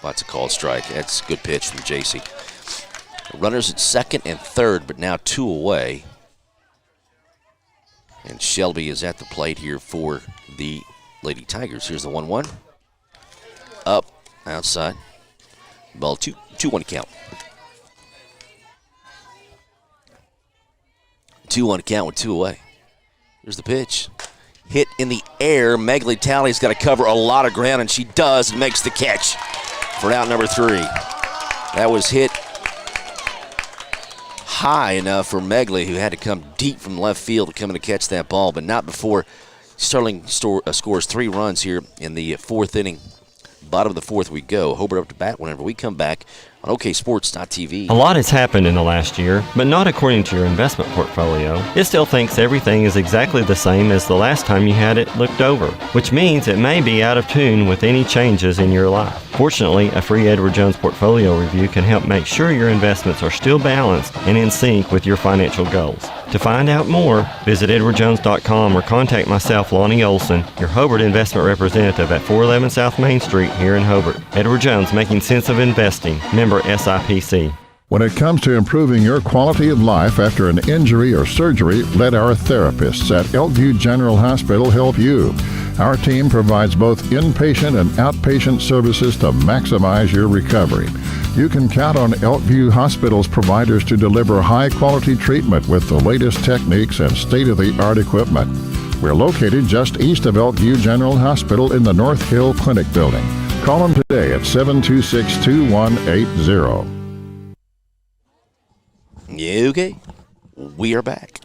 E: That's a called strike. That's a good pitch from J.C. Runners at second and third, but now 2 away. And Shelby is at the plate here for the Lady Tigers. Here's the 1-1. Up, outside. Ball 2-1 count. 2-1 count with 2 away. Here's the pitch. Hit in the air. Megley Talley's got to cover a lot of ground, and she does and makes the catch for out number 3. That was hit high enough for Megley, who had to come deep from left field to come in to catch that ball, but not before Sterling scores 3 runs here in the 4th inning. Bottom of the 4th we go. Hobart up to bat whenever we come back on OKSports.tv.
H: A lot has happened in the last year, but not according to your investment portfolio. It still thinks everything is exactly the same as the last time you had it looked over, which means it may be out of tune with any changes in your life. Fortunately, a free Edward Jones portfolio review can help make sure your investments are still balanced and in sync with your financial goals. To find out more, visit edwardjones.com or contact myself, Lonnie Olson, your Hobart investment representative at 411 South Main Street here in Hobart. Edward Jones, making sense of investing. Member SIPC.
I: When it comes to improving your quality of life after an injury or surgery, let our therapists at Elkview General Hospital help you. Our team provides both inpatient and outpatient services to maximize your recovery. You can count on Elkview Hospital's providers to deliver high-quality treatment with the latest techniques and state-of-the-art equipment. We're located just east of Elkview General Hospital in the North Hill Clinic building. Call them today at 726-2180.
E: Okay, we are back.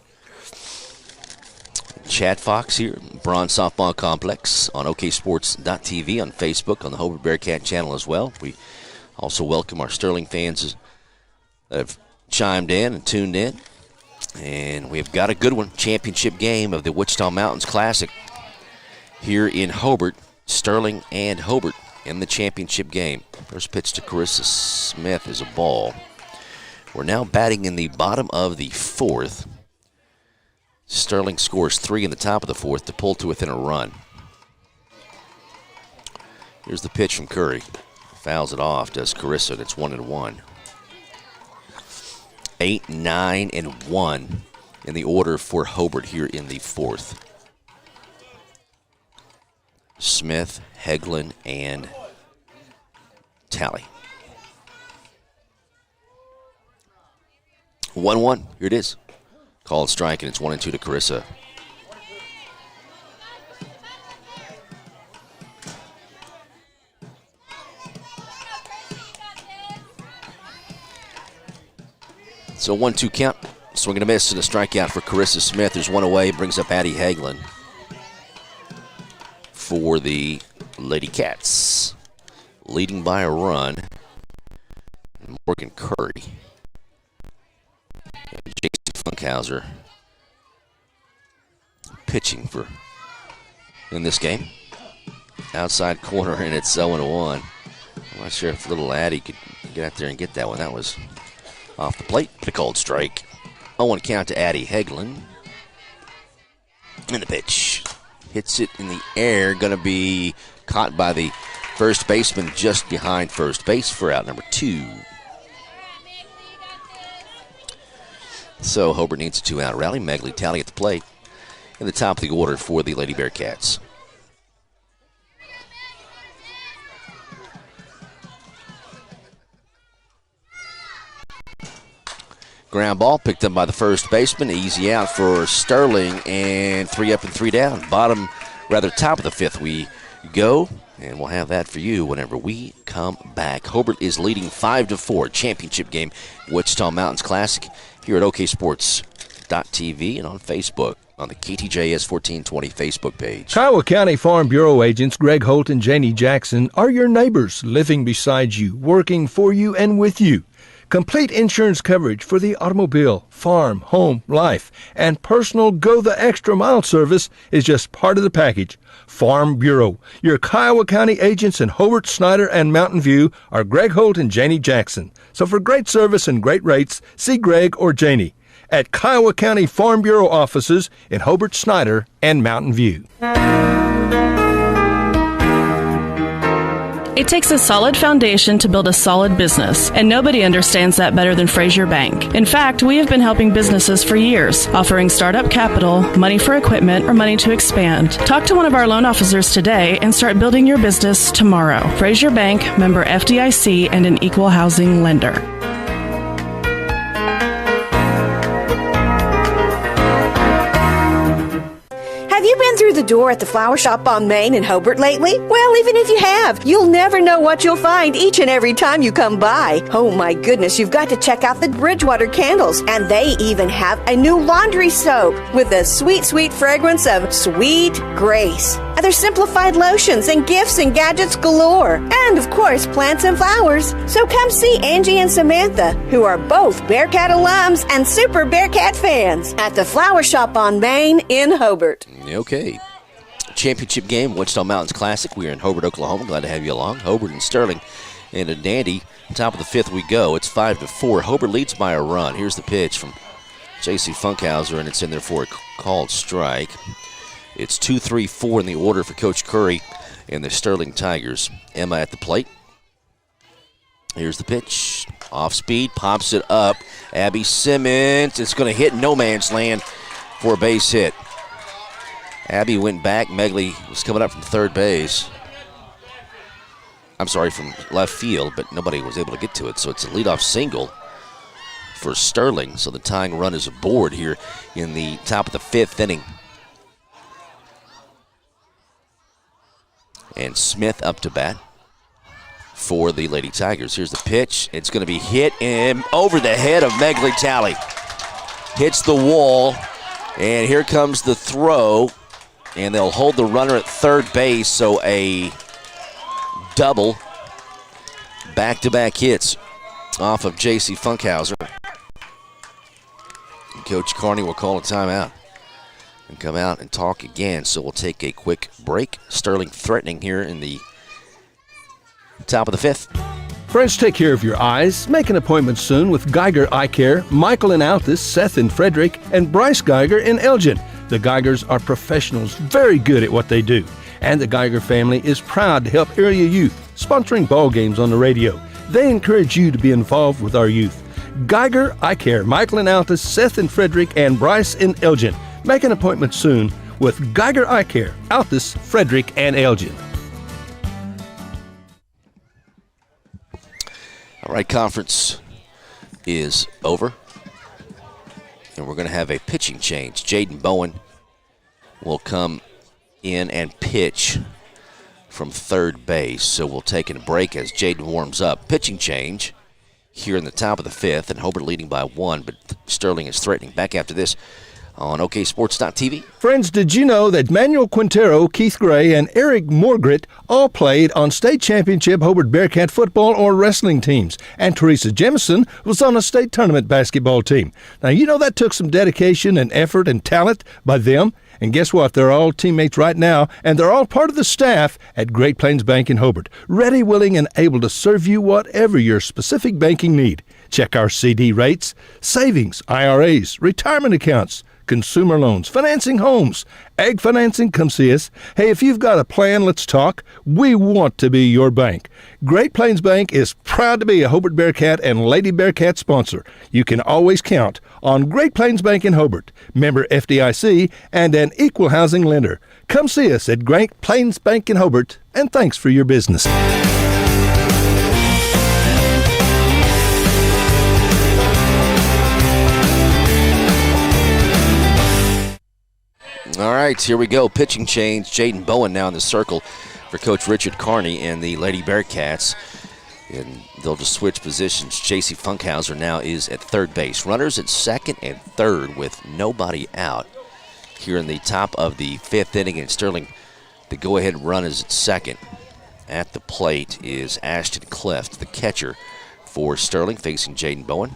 E: Chad Fox here, Bronze Softball Complex on OKSports.tv, on Facebook, on the Hobart Bearcat channel as well. We also welcome our Sterling fans that have chimed in and tuned in. And we've got a good one, championship game of the Wichita Mountains Classic here in Hobart. Sterling and Hobart in the championship game. First pitch to Carissa Smith is a ball. We're now batting in the bottom of the fourth. Sterling scores 3 in the top of the fourth to pull to within a run. Here's the pitch from Curry. Fouls it off, does Carissa, and it's 1-1. 8, 9, and 1 in the order for Hobart here in the fourth. Smith, Heglin, and Talley. 1-1, here it is. Called strike, and it's 1-2 to Carissa. So 1-2 count. Swing and a miss and a strikeout for Carissa Smith. There's one away. Brings up Addie Hagelin for the Lady Cats. Leading by a run. Morgan Curry. And J.C. Funkhauser pitching for in this game. Outside corner, and it's 0-1. I'm not sure if little Addie could get out there and get that one. That was off the plate. A called strike. 0-1 count to Addie Hagelin. And the pitch. Hits it in the air. Going to be caught by the first baseman just behind first base for out number 2. So Hobart needs a 2-out rally. Megley Talley at the plate in the top of the order for the Lady Bearcats. Ground ball picked up by the first baseman. Easy out for Sterling, and 3 up and 3 down. Top of the fifth we go, and we'll have that for you whenever we come back. Hobart is leading 5-4. Championship game, Wichita Mountains Classic, here at OKSports.tv and on Facebook on the KTJS 1420 Facebook page.
D: Kiowa County Farm Bureau agents Greg Holt and Janie Jackson are your neighbors, living beside you, working for you and with you. Complete insurance coverage for the automobile, farm, home, life, and personal go-the-extra-mile service is just part of the package. Farm Bureau. Your Kiowa County agents in Hobart, Snyder, and Mountain View are Greg Holt and Janie Jackson. So for great service and great rates, see Greg or Janie at Kiowa County Farm Bureau offices in Hobart, Snyder, and Mountain View.
J: It takes a solid foundation to build a solid business, and nobody understands that better than Fraser Bank. In fact, we have been helping businesses for years, offering startup capital, money for equipment, or money to expand. Talk to one of our loan officers today and start building your business tomorrow. Fraser Bank, member FDIC, and an equal housing lender.
K: Have you been through the door at the flower shop on Main in Hobart lately? Well, even if you have, you'll never know what you'll find each and every time you come by. Oh my goodness, you've got to check out the Bridgewater candles. And they even have a new laundry soap with the sweet, sweet fragrance of Sweet Grace. Other simplified lotions and gifts and gadgets galore. And of course, plants and flowers. So come see Angie and Samantha, who are both Bearcat alums and super Bearcat fans, at the flower shop on Main in Hobart.
E: Okay. Championship game, Wichita Mountains Classic. We are in Hobart, Oklahoma. Glad to have you along. Hobart and Sterling in a dandy. Top of the fifth we go. It's 5-4. Hobart leads by a run. Here's the pitch from J.C. Funkhauser, and it's in there for a called strike. It's 2-3-4 in the order for Coach Curry and the Sterling Tigers. Emma at the plate. Here's the pitch. Off speed, pops it up. Abby Simmons. It's going to hit no man's land for a base hit. Abby went back. Megley was coming up from third base. I'm sorry, from left field, but nobody was able to get to it. So it's a leadoff single for Sterling. So the tying run is aboard here in the top of the fifth inning. And Smith up to bat for the Lady Tigers. Here's the pitch. It's going to be hit and over the head of Megley Talley. Hits the wall, and here comes the throw. And they'll hold the runner at third base, so a double. Back-to-back hits off of J.C. Funkhauser. Coach Carney will call a timeout. and come out and talk again. So we'll take a quick break. Sterling threatening here in the top of the 5th.
A: Friends, take care of your eyes. Make an appointment soon with Geiger Eye Care, Michael in Altus, Seth in Frederick, and Bryce Geiger in Elgin. The Geigers are professionals, very good at what they do. And the Geiger family is proud to help area youth, sponsoring ball games on the radio. They encourage you to be involved with our youth. Geiger Eye Care, Michael in Altus, Seth in Frederick, and Bryce in Elgin. Make an appointment soon with Geiger Eye Care, Altus, Frederick, and Elgin.
E: All right, conference is over, and we're going to have a pitching change. Jaden Bowen will come in and pitch from third base, so we'll take a break as Jaden warms up. Pitching change here in the top of the 5th, and Hobart leading by 1, but Sterling is threatening. Back after this on OKSports.tv.
A: Friends, did you know that Manuel Quintero, Keith Gray, and Eric Morgret all played on state championship Hobart Bearcat football or wrestling teams? And Teresa Jemison was on a state tournament basketball team. Now, you know that took some dedication and effort and talent by them. And guess what? They're all teammates right now, and they're all part of the staff at Great Plains Bank in Hobart, ready, willing, and able to serve you whatever your specific banking need. Check our CD rates, savings, IRAs, retirement accounts, consumer loans, financing homes, ag financing. Come see us. Hey, if you've got a plan, let's talk. We want to be your bank. Great Plains Bank is proud to be a Hobart Bearcat and Lady Bearcat sponsor. You can always count on Great Plains Bank in Hobart, member FDIC, and an equal housing lender. Come see us at Great Plains Bank in Hobart, and thanks for your business.
E: All right, here we go. Pitching change. Jaden Bowen now in the circle for Coach Richard Carney and the Lady Bearcats. And they'll just switch positions. J.C. Funkhauser now is at third base. Runners at second and third with nobody out here in the top of the 5th inning. And Sterling, the go-ahead run is at second. At the plate is Ashton Cleft, the catcher for Sterling, facing Jaden Bowen.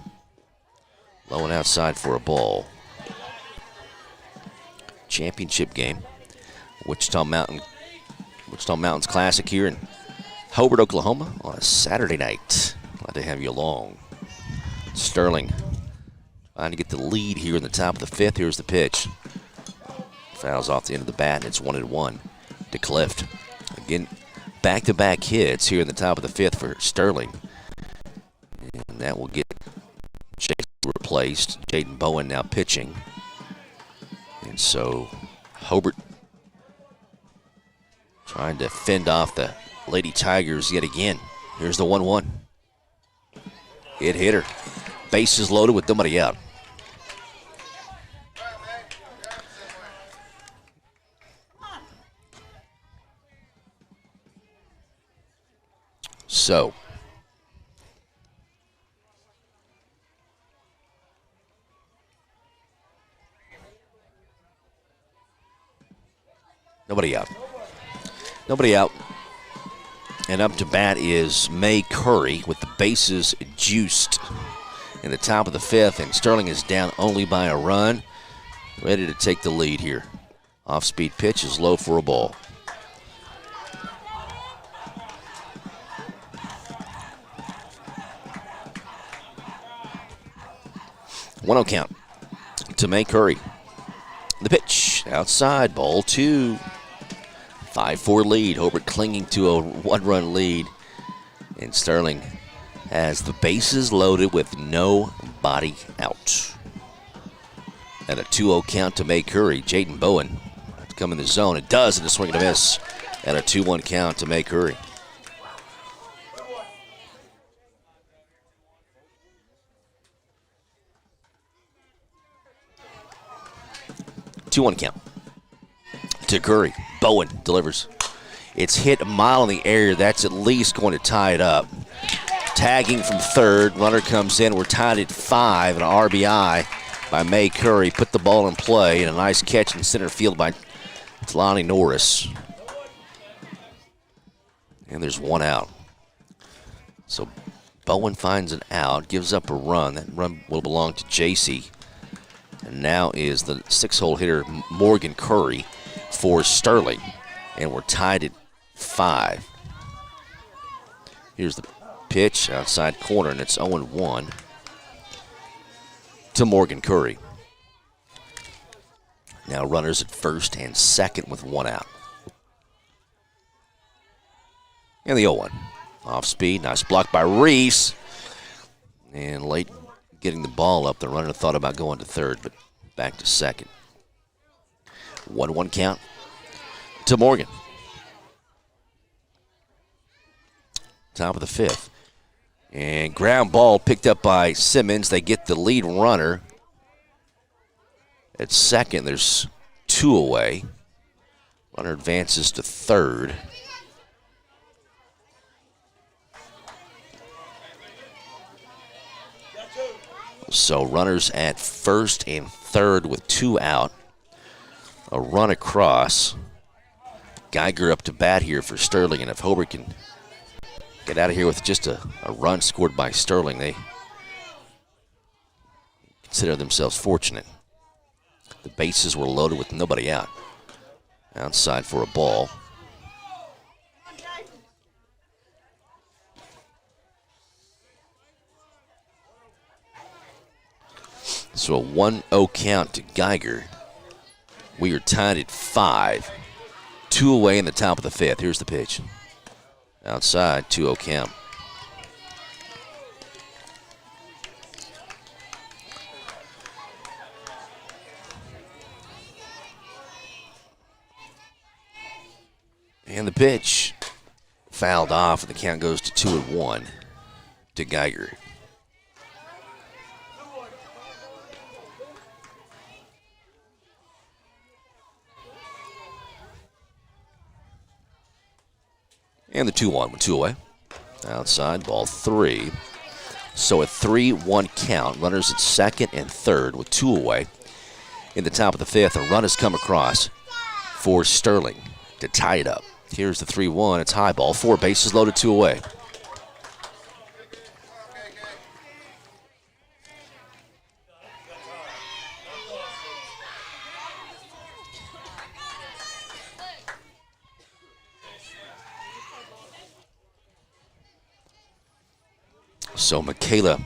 E: Low and outside for a ball. Championship game. Wichita Mountains Classic here in Hobart, Oklahoma on a Saturday night. Glad to have you along. Sterling trying to get the lead here in the top of the 5th. Here's the pitch. Fouls off the end of the bat, and it's 1-1 to Clift. Again, back-to-back hits here in the top of the 5th for Sterling. And that will get Chase replaced. Jaden Bowen now pitching. And so Hobart trying to fend off the Lady Tigers yet again. Here's the 1-1. Hit hitter. Bases loaded with nobody out. So nobody out. Nobody out. And up to bat is May Curry with the bases juiced in the top of the 5th. And Sterling is down only by a run. Ready to take the lead here. Off-speed pitch is low for a ball. One-0 count to May Curry. The pitch outside, ball 2. 5-4 lead. Hobart clinging to a 1-run lead. And Sterling has the bases loaded with nobody out. At a 2-0 count to May Curry. Jaden Bowen to come in the zone. It does, and a swing and a miss. At a 2-1 count to May Curry. Two-1 count to Curry. Bowen delivers. It's hit a mile in the air. That's at least going to tie it up. Tagging from third. Runner comes in. We're tied at 5. An RBI by May Curry. Put the ball in play. And a nice catch in center field by Talani Norris. And there's one out. So Bowen finds an out. Gives up a run. That run will belong to JC. And Now is the 6-hole hitter Morgan Curry for Sterling. And we're tied at 5. Here's the pitch outside corner, and it's 0-1 to Morgan Curry. Now runners at first and second with 1 out. And the 0-1. Off speed, nice block by Reese. And late getting the ball up, the runner thought about going to third, but back to second. 1-1 count to Morgan. Top of the 5th. And ground ball picked up by Simmons. They get the lead runner. At second, there's 2 away. Runner advances to third. So runners at first and third with 2 out. A run across. Geiger up to bat here for Sterling, and if Hobart can get out of here with just a run scored by Sterling, they consider themselves fortunate. The bases were loaded with nobody out. Outside for a ball. So a 1-0 count to Geiger. We are tied at 5. 2 away in the top of the 5th. Here's the pitch. Outside, 2-0 count. And the pitch fouled off, and the count goes to 2-1 to Geiger. And the 2-1 with 2 away. Outside, ball 3. So a 3-1 count. Runners at second and third with 2 away. In the top of the 5th, a run has come across for Sterling to tie it up. Here's the 3-1. It's high ball. 4 bases loaded, 2 away. So Michaela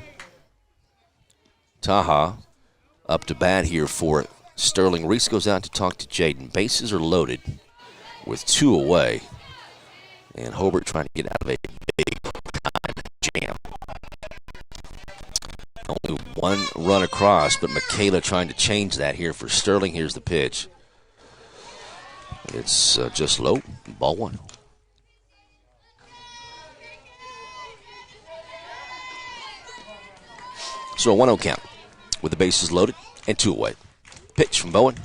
E: Taha up to bat here for Sterling. Reese goes out to talk to Jaden. Bases are loaded with 2 away. And Hobart trying to get out of a big time jam. Only 1 run across, but Michaela trying to change that here for Sterling. Here's the pitch. It's just low. Ball 1. So a 1-0 count with the bases loaded and 2 away. Pitch from Bowen.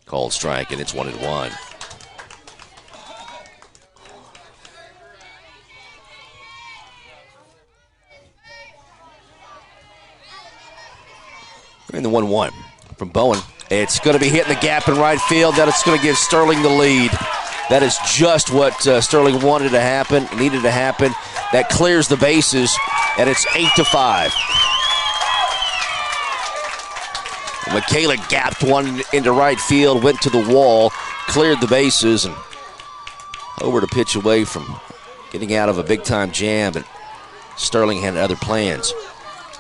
E: Called strike, and it's 1-1. And the 1-1 from Bowen. It's going to be hitting the gap in right field. That it's going to give Sterling the lead. That is just what Sterling wanted to happen, needed to happen. That clears the bases, and it's 8-5. Michaela gapped one into right field, went to the wall, cleared the bases, and over to pitch away from getting out of a big-time jam, but Sterling had other plans.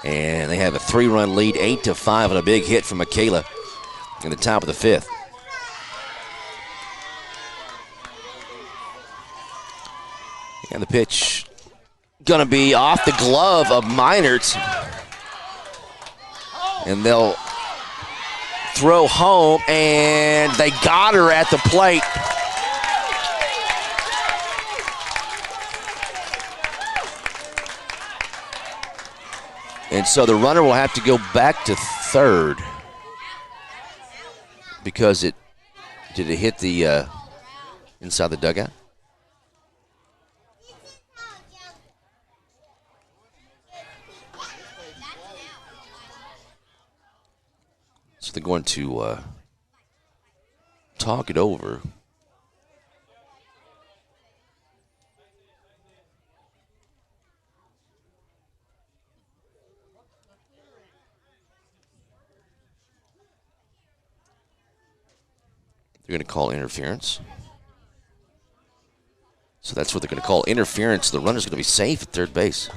E: And they have a 3-run lead, 8-5, and a big hit from Michaela in the top of the 5th. And the pitch gonna be off the glove of Meinert. And they'll throw home, and they got her at the plate. And so the runner will have to go back to third because did it hit the inside the dugout? So they're going to talk it over. They're going to call interference. So that's what they're going to call interference. The runner's going to be safe at third base.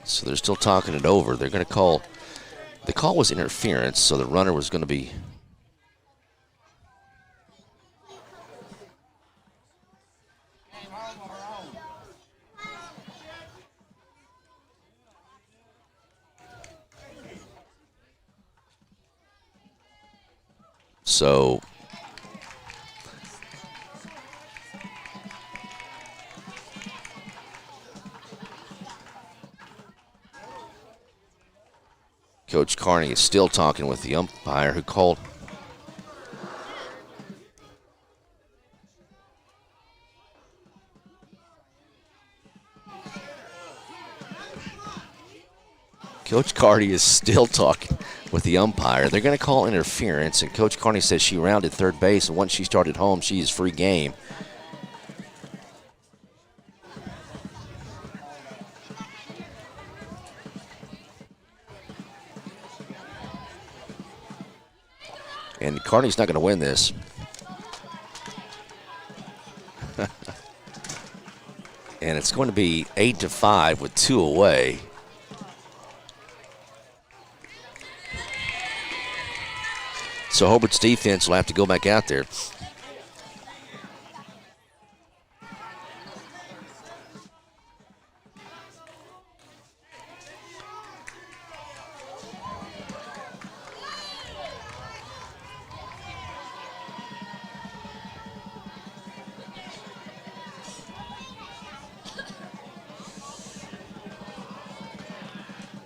E: So they're still talking it over. They're going to call. The call was interference, so the runner was going to be. So. Coach Carney is still talking with the umpire who called. Coach Carney is still talking with the umpire. They're going to call interference, and Coach Carney says she rounded third base, and once she started home, she is free game. And Carney's not going to win this. And it's going to be 8-5 with 2 away. So Hobart's defense will have to go back out there.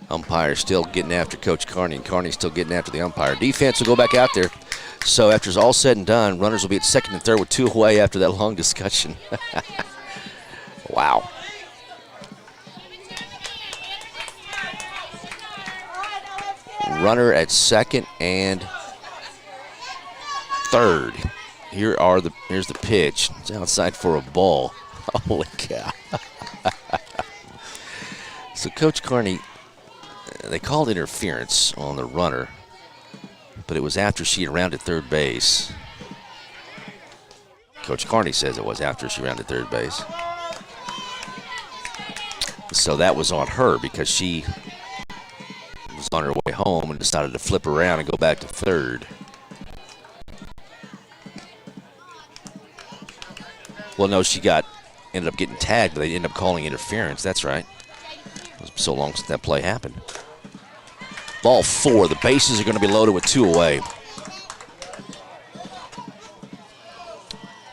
E: Umpire still getting after Coach Carney, and Carney's still getting after the umpire. Defense will go back out there. So after it's all said and done, runners will be at second and third with 2 away after that long discussion. Wow. Runner at second and third. Here's the pitch. It's outside for a ball. Holy cow. So Coach Carney, they called interference on the runner, but it was after she had rounded third base. Coach Carney says it was after she rounded third base. So that was on her because she was on her way home and decided to flip around and go back to third. Well, no, ended up getting tagged, but they ended up calling interference. That's right. It was so long since that play happened. Ball 4. The bases are going to be loaded with 2 away.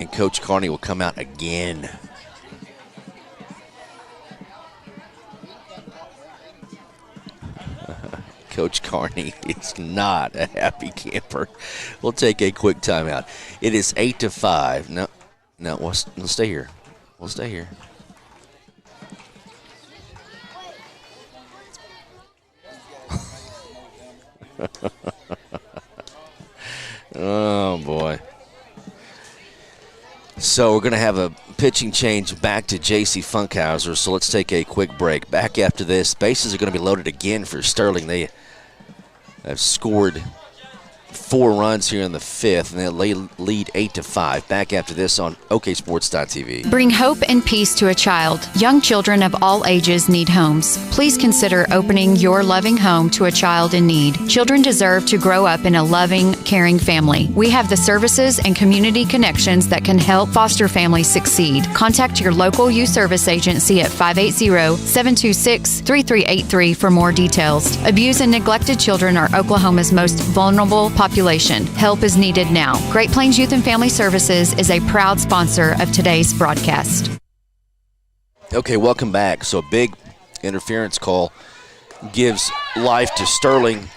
E: And Coach Carney will come out again. Coach Carney is not a happy camper. We'll take a quick timeout. It is 8-5. No, we'll stay here. We'll stay here. Oh, boy. So we're going to have a pitching change back to J.C. Funkhauser, so let's take a quick break. Back after this, bases are going to be loaded again for Sterling. They have scored 4 runs here in the 5th, and they lead 8-5. Back after this on OKSports.tv.
F: Bring hope and peace to a child. Young children of all ages need homes. Please consider opening your loving home to a child in need. Children deserve to grow up in a loving, caring family. We have the services and community connections that can help foster families succeed. Contact your local youth service agency at 580-726-3383 for more details. Abused and neglected children are Oklahoma's most vulnerable population. Help is needed now. Great Plains Youth and Family Services is a proud sponsor of today's broadcast.
E: Okay, welcome back. So a big interference call gives life to Sterling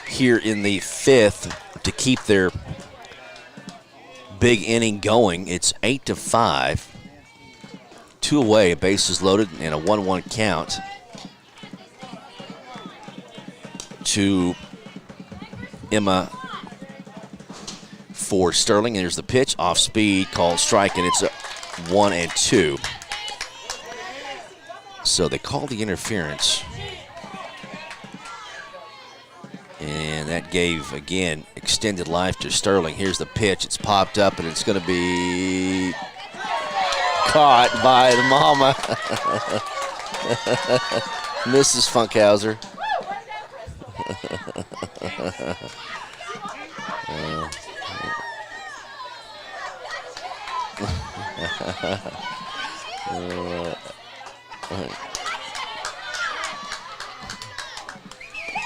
E: here in the 5th to keep their big inning going. It's 8-5. 2 away, bases loaded, and a 1-1 count to Emma for Sterling. And here's the pitch, off speed, called strike, and it's a 1-2. So they called the interference. And that gave, again, extended life to Sterling. Here's the pitch. It's popped up, and it's going to be caught by the mama. Mrs. Funkhauser.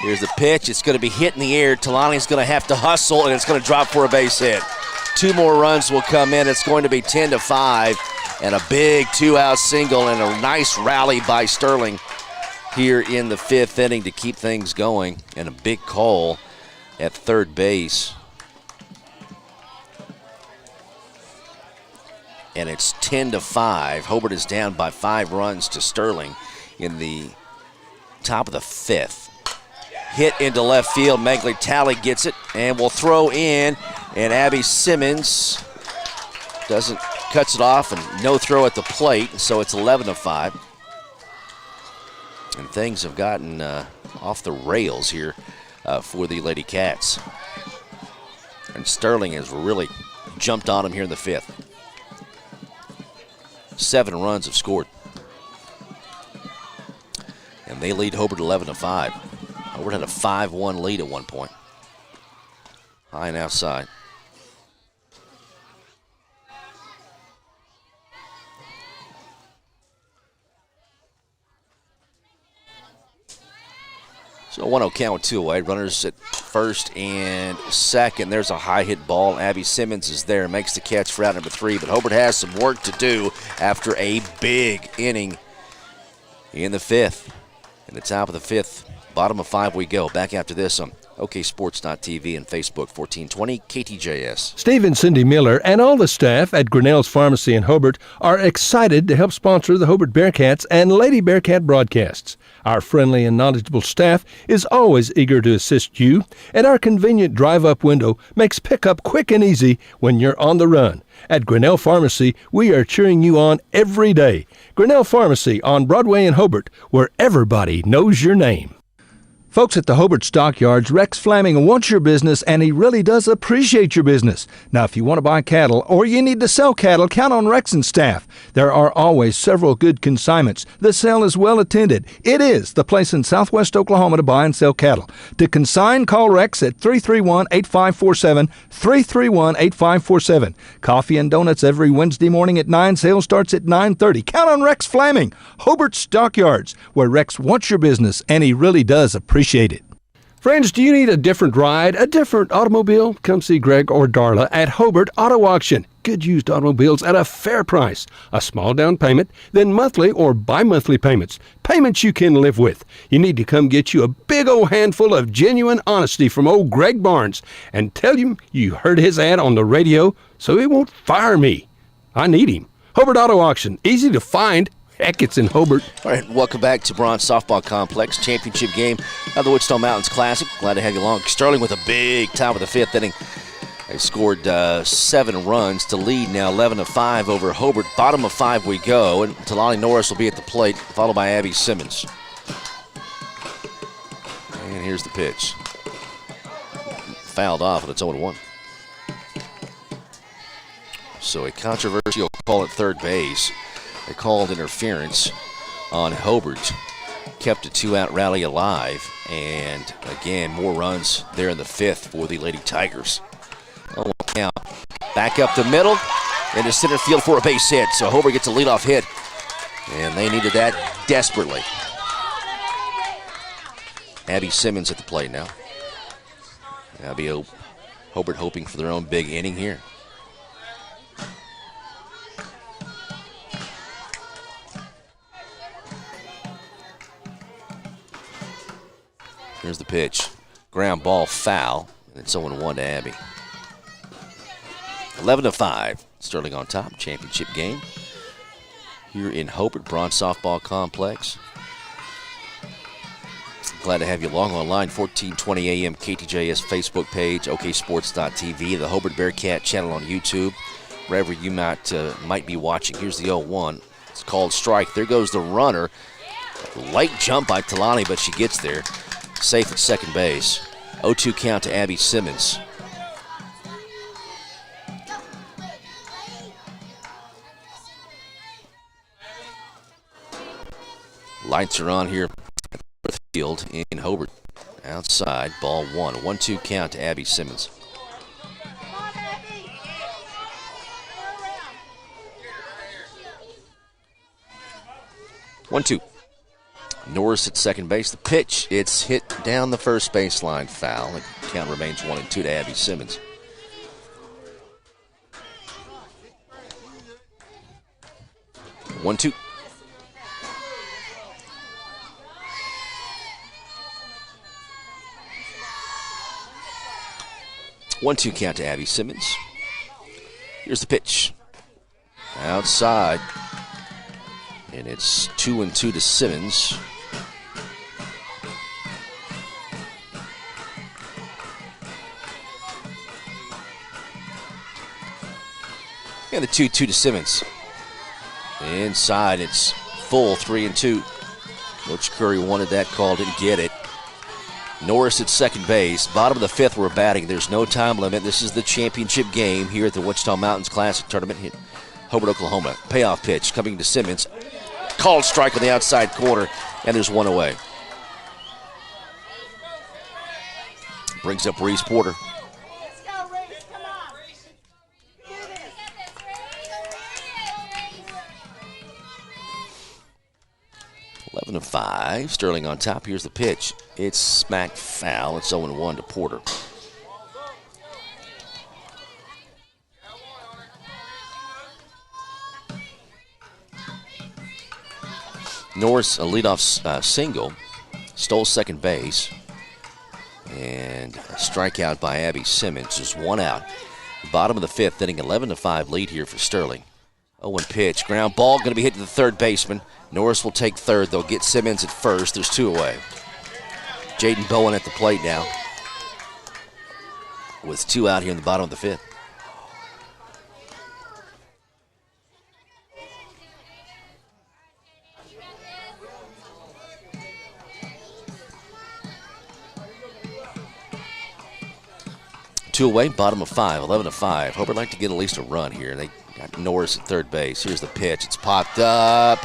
E: Here's the pitch. It's going to be hit in the air. Talani's going to have to hustle, and it's going to drop for a base hit. 2 more runs will come in. It's going to be 10-5, and a big 2-out single and a nice rally by Sterling here in the 5th inning to keep things going, and a big call at third base. And it's 10-5. Hobart is down by 5 runs to Sterling in the top of the 5th. Hit into left field. Megley Talley gets it and will throw in. And Abby Simmons cuts it off, and no throw at the plate. So it's 11-5. And things have gotten off the rails here for the Lady Cats. And Sterling has really jumped on him here in the 5th. 7 runs have scored. And they lead Hobart 11-5. Hobart had a 5-1 lead at one point. High and outside. So 1-0 count with 2 away. Runners at first and second. There's a high hit ball. Abby Simmons is there, makes the catch for out number 3. But Hobart has some work to do after a big inning in the 5th. In the top of the 5th, bottom of 5 we go. Back after this on OKSports.tv and Facebook 1420 KTJS.
A: Steve and Cindy Miller and all the staff at Grinnell's Pharmacy in Hobart are excited to help sponsor the Hobart Bearcats and Lady Bearcat broadcasts. Our friendly and knowledgeable staff is always eager to assist you, and our convenient drive-up window makes pickup quick and easy when you're on the run. At Grinnell Pharmacy, we are cheering you on every day. Grinnell Pharmacy on Broadway in Hobart, where everybody knows your name. Folks at the Hobart Stockyards, Rex Flaming wants your business, and he really does appreciate your business. Now, if you want to buy cattle or you need to sell cattle, count on Rex and staff. There are always several good consignments. The sale is well attended. It is the place in southwest Oklahoma to buy and sell cattle. To consign, call Rex at 331-8547, 331-8547. Coffee and donuts every Wednesday morning at 9. Sale starts at 9:30. Count on Rex Flaming, Hobart Stockyards, where Rex wants your business, and he really does appreciate it. Friends, do you need a different ride, a different automobile? Come see Greg or Darla at Hobart Auto Auction. Good used automobiles at a fair price. A small down payment, then monthly or bi-monthly payments. Payments you can live with. You need to come get you a big old handful of genuine honesty from old Greg Barnes and tell him you heard his ad on the radio so he won't fire me. I need him. Hobart Auto Auction. Easy to find. Heck, it's in Hobart.
E: All right, welcome back to Bronze Softball Complex championship game of the Wichita Mountains Classic. Glad to have you along. Sterling with a big top of the 5th inning. They scored 7 runs to lead now 11-5 over Hobart. Bottom of 5 we go, and Talani Norris will be at the plate, followed by Abby Simmons. And here's the pitch. Fouled off, and it's 0-1. So a controversial call at third base. They called interference on Hobart, kept a 2-out rally alive, and again, more runs there in the 5th for the Lady Tigers. 0-1 count. Back up the middle, into center field for a base hit. So Hobart gets a leadoff hit, and they needed that desperately. Abby Simmons at the plate now. Hobart hoping for their own big inning here. Here's the pitch. Ground ball foul. And it's 0-1 to Abby. 11-5. Sterling on top. Championship game here in Hobart, Bronze Softball Complex. Glad to have you along online, 1420 AM KTJS Facebook page, oksports.tv, the Hobart Bearcat channel on YouTube, wherever you might be watching. Here's the 0-1. It's called strike. There goes the runner. Light jump by Talani, but she gets there. Safe at second base. 0-2 count to Abby Simmons. Lights are on here at the field in Hobart. Outside, ball one. 1-2 count to Abby Simmons. One-two. Norris at second base. The pitch, it's hit down the first baseline, foul. The count remains 1-2 to Abby Simmons. One-two. One-two count to Abby Simmons. Here's the pitch. Outside. And it's 2-2 to Simmons. And the 2-2 to Simmons. Inside, it's full 3-2. Coach Curry wanted that call, didn't get it. Norris at second base. Bottom of the fifth, we're batting. There's no time limit. This is the championship game here at the Wichita Mountains Classic Tournament in Hobart, Oklahoma. Payoff pitch coming to Simmons. Called strike on the outside corner, and there's one away. Brings up Reese Porter. 11-5. Sterling on top. Here's the pitch. It's smacked foul. It's 0-1 to Porter. Norris, a leadoff single, stole second base, and a strikeout by Abby Simmons. Just one out. Bottom of the fifth, inning, 11-5 lead here for Sterling. 0-1 pitch, ground ball, going to be hit to the third baseman. Norris will take third. They'll get Simmons at first. There's two away. Jaden Bowen at the plate now, with two out here in the bottom of the fifth. Two away, bottom of five, 11-5. Hobart would like to get at least a run here. They got Norris at third base. Here's the pitch. It's popped up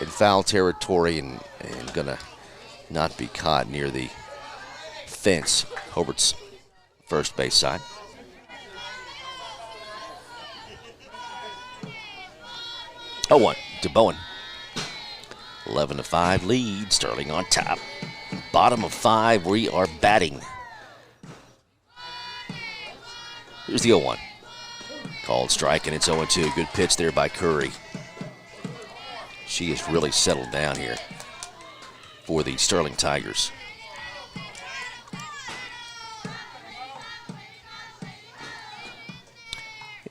E: in foul territory and going to not be caught near the fence. Hobart's first base side. Oh, 1 to Bowen. 11-5 lead. Sterling on top. Bottom of five, we are batting. Here's the 0-1. Called strike, and it's 0-2. Good pitch there by Curry. She has really settled down here for the Sterling Tigers.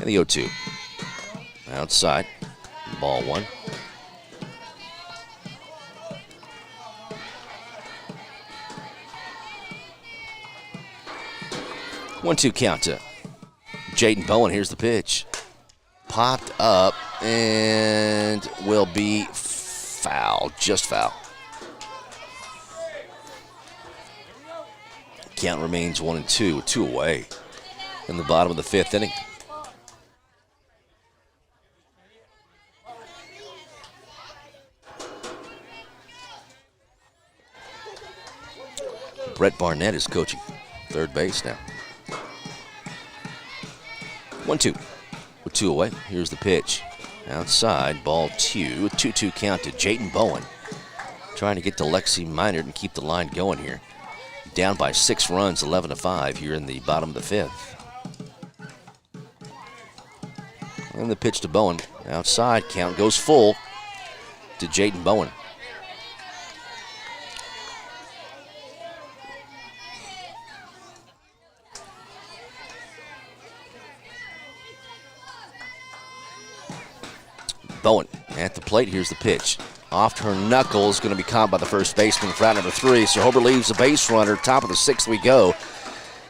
E: And the 0-2. Outside. Ball one. One-two count to Jaden Bowen. Here's the pitch. Popped up and will be foul. Just foul. Count remains 1-2 with two away in the bottom of the fifth inning. Brett Barnett is coaching third base now. 1-2 with two away. Here's the pitch. Outside, ball two. 2-2 count to Jaden Bowen. Trying to get to Lexi Minard and keep the line going here. Down by 6 runs, 11-5 here in the bottom of the fifth. And the pitch to Bowen. Outside, count goes full to Jaden Bowen. Bowen at the plate. Here's the pitch. Off to her knuckles, going to be caught by the first baseman for out number 3. So Hobart leaves a base runner. Top of the 6th we go.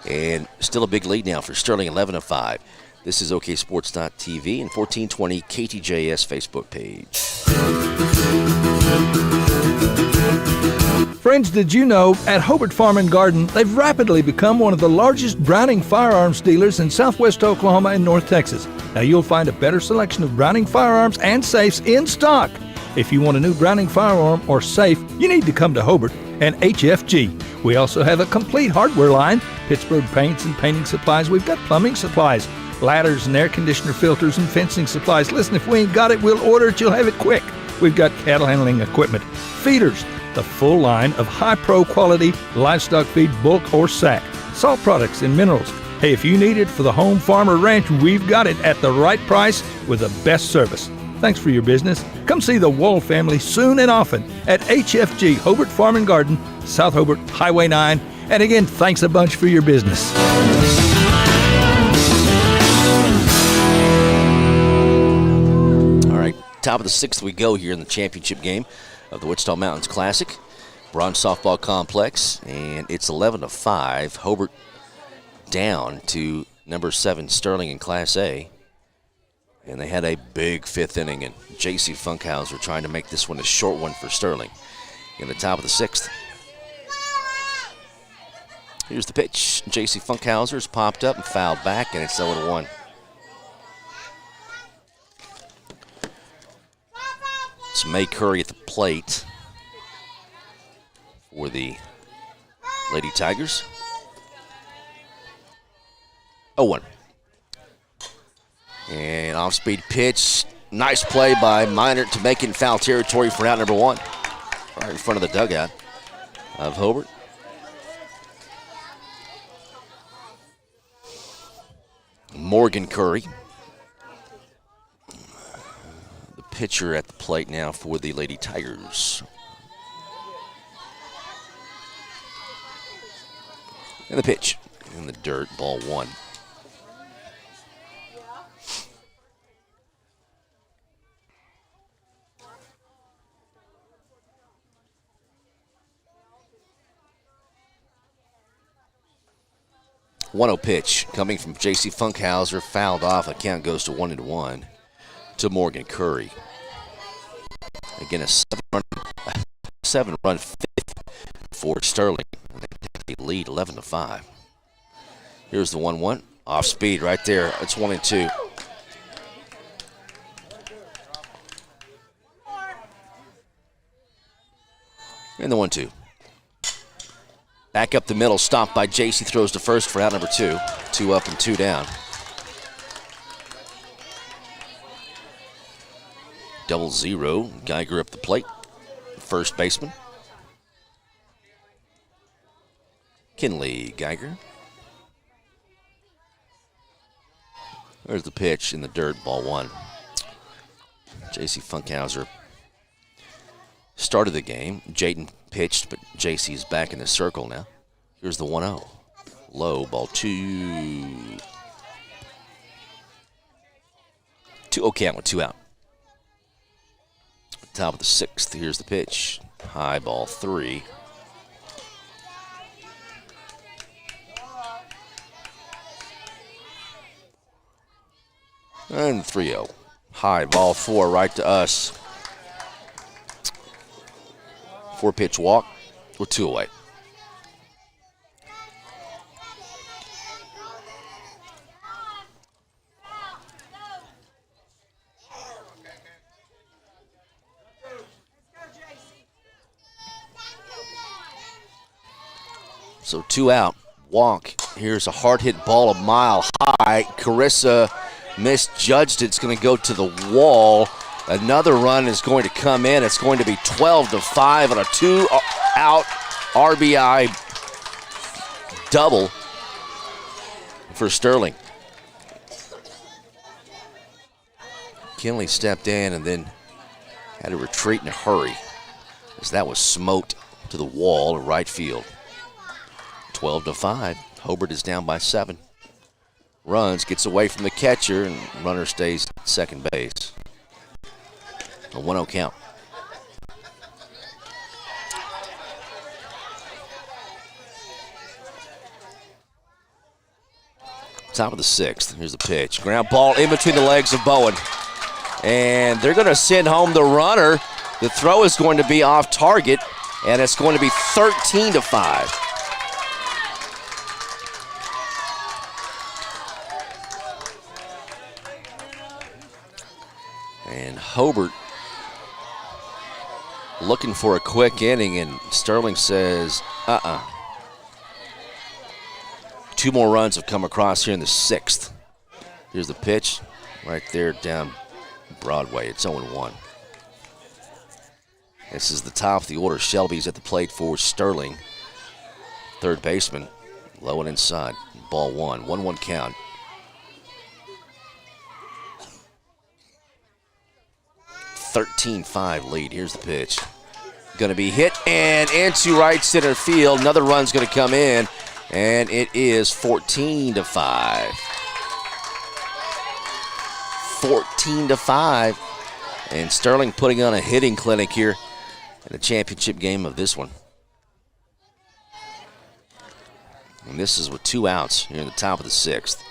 E: And still a big lead now for Sterling, 11-5. This is OKSports.tv and 1420 KTJS Facebook page.
D: Friends, did you know at Hobart Farm and Garden, they've rapidly become one of the largest Browning firearms dealers in southwest Oklahoma and North Texas. Now you'll find a better selection of Browning firearms and safes in stock. If you want a new Browning firearm or safe, you need to come to Hobart and HFG. We also have a complete hardware line, Pittsburgh paints and painting supplies. We've got plumbing supplies, ladders and air conditioner filters and fencing supplies. Listen, if we ain't got it, we'll order it. You'll have it quick. We've got cattle handling equipment, feeders, the full line of high-pro quality livestock feed, bulk or sack, salt products and minerals. Hey, if you need it for the home, farm, or ranch, we've got it at the right price with the best service. Thanks for your business. Come see the Wall family soon and often at HFG Hobart Farm and Garden, South Hobart, Highway 9. And again, thanks a bunch for your business.
E: All right, top of the 6th we go here in the championship game of the Wichita Mountains Classic. Bronze Softball Complex, and it's 11-5. Hobart down to number 7 Sterling in Class A. And they had a big 5th inning, and J.C. Funkhauser trying to make this one a short one for Sterling. In the top of the 6th. Here's the pitch. J.C. Funkhauser's popped up and fouled back, and it's 0-1. It's May Curry at the plate for the Lady Tigers. 0-1. And off-speed pitch. Nice play by Minert to make it in foul territory for out number 1. Right in front of the dugout of Hobart. Morgan Curry, the pitcher at the plate now for the Lady Tigers. And the pitch in the dirt, ball 1. One-0 pitch coming from J.C. Funkhauser, fouled off. The count goes to 1-1 to Morgan Curry. Again, a 7-run fifth for Sterling. They lead 11-5. Here's the 1-1. Off speed right there. It's 1-2. And the 1-2. Back up the middle, stopped by J.C. Throws to first for out number 2. 2 up and 2 down. 0-0. Geiger up the plate. First baseman. Kinley Geiger. There's the pitch in the dirt, ball 1. J.C. Funkhauser started the game. Jayden pitched, but JC's back in the circle now. Here's the 1-0. Low, ball 2. 2-0 count with 2 out. Top of the 6th, here's the pitch. High, ball 3. And 3-0. High, ball 4, right to us. 4-pitch walk with 2 away. So 2 out. Walk. Here's a hard hit ball a mile high. Carissa misjudged it. It's going to go to the wall. Another run is going to come in. It's going to be 12-5 on a 2-out RBI double for Sterling. Kinley stepped in and then had to retreat in a hurry as that was smoked to the wall in right field. 12-5. Hobart is down by 7. Runs, gets away from the catcher, and runner stays at second base. A 1-0 count. Top of the 6th. Here's the pitch. Ground ball in between the legs of Bowen. And they're going to send home the runner. The throw is going to be off target, and it's going to be 13-5. And Hobart looking for a quick inning, and Sterling says, 2 more runs have come across here in the 6th. Here's the pitch right there down Broadway. It's 0-1. This is the top of the order. Shelby's at the plate for Sterling. Third baseman, low and inside. Ball 1. 1-1 count. (13-5) lead. Here's the pitch. Going to be hit and into right center field. Another run's going to come in, and it is 14-5. 14-5. And Sterling putting on a hitting clinic here in the championship game of this one. And this is with 2 outs here in the top of the 6th.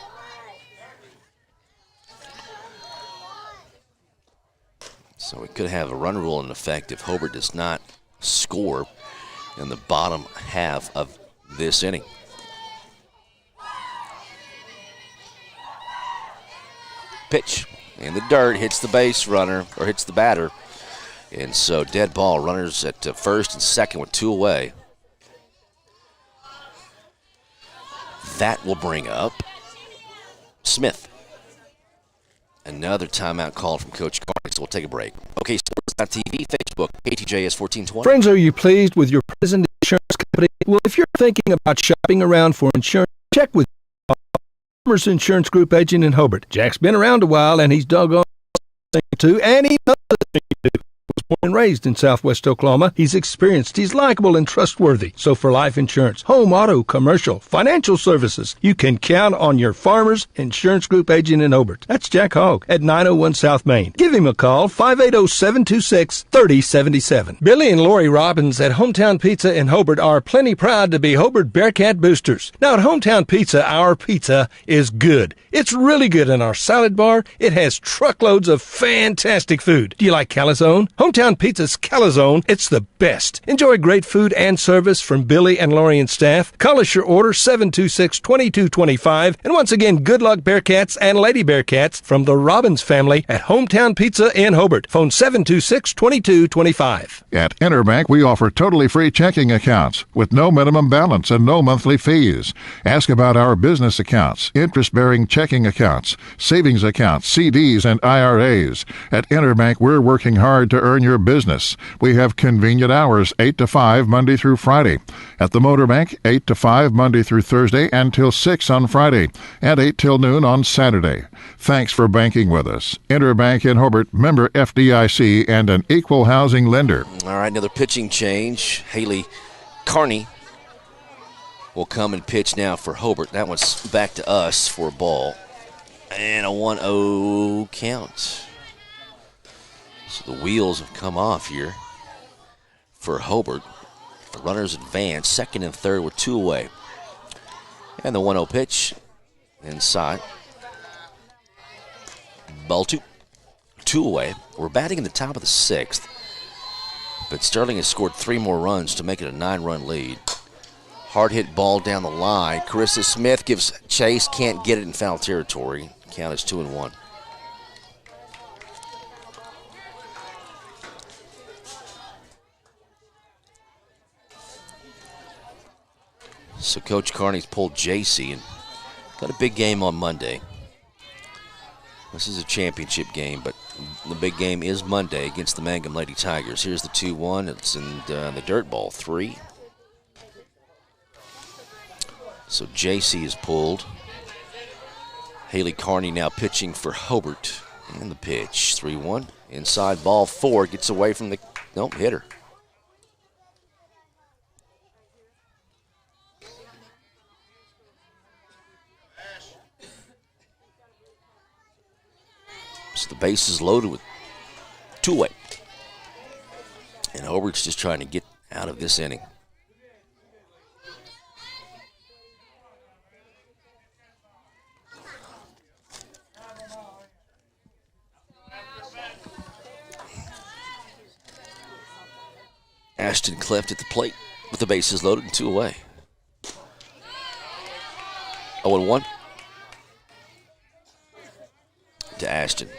E: So we could have a run rule in effect if Hobart does not score in the bottom half of this inning. Pitch in the dirt, hits the base runner, or hits the batter. And so dead ball, runners at first and second with 2 away. That will bring up Smith. Another timeout call from Coach Carney, so we'll take a break. Okay, Sports.tv, Facebook, KTJS 1420.
A: Friends, are you pleased with your present insurance company? Well, if you're thinking about shopping around for insurance, check with Farmers Insurance Group agent in Hobart. Jack's been around a while, and he's doggone too, and he knows the thing to do. Was born and raised in Southwest Oklahoma. He's experienced, he's likable and trustworthy. So for life insurance, home, auto, commercial, financial services, you can count on your Farmers Insurance Group agent in Hobart. That's Jack Hogg at 901 South Main. Give him a call, 580-726-3077. Billy and Lori Robbins at Hometown Pizza in Hobart are plenty proud to be Hobart Bearcat boosters. Now at Hometown Pizza, our pizza is good. It's really good in our salad bar. It has truckloads of fantastic food. Do you like calzone? Hometown Pizza's calzone, it's the best. Enjoy great food and service from Billy and Lori and staff. Call us your order, 726-2225. And once again, good luck Bearcats and Lady Bearcats from the Robbins family at Hometown Pizza in Hobart. Phone 726-2225.
I: At Interbank, we offer totally free checking accounts with no minimum balance and no monthly fees. Ask about our business accounts, interest-bearing checking accounts, savings accounts, CDs, and IRAs. At Interbank, we're working hard to earn your business. We have convenient hours, 8 to 5, Monday through Friday. At the Motor Bank, 8 to 5, Monday through Thursday, and till 6 on Friday, and 8 till noon on Saturday. Thanks for banking with us. Interbank in Hobart, member FDIC, and an equal housing lender.
E: All right, another pitching change. Haley Carney will come and pitch now for Hobart. That one's back to us for a ball. And a 1-0 count. So the wheels have come off here for Hobart. The runners advance, second and third with 2 away. And the 1-0 pitch inside. Ball 2. 2 away. We're batting in the top of the 6th. But Sterling has scored 3 more runs to make it a 9-run lead. Hard hit ball down the line. Carissa Smith gives chase, can't get it in foul territory. Count is 2-1. So Coach Carney's pulled JC and got a big game on Monday. This is a championship game, but the big game is Monday against the Mangum Lady Tigers. Here's the 2-1. It's in the dirt ball, 3. So JC is pulled. Haley Carney now pitching for Hobart. And the pitch, 3-1. Inside ball 4, gets away from the hitter. So the base is loaded with 2 away. Hobart's just trying to get out of this inning. Ashton Cleft at the plate with the bases loaded and 2 away. 0-1 to Ashton.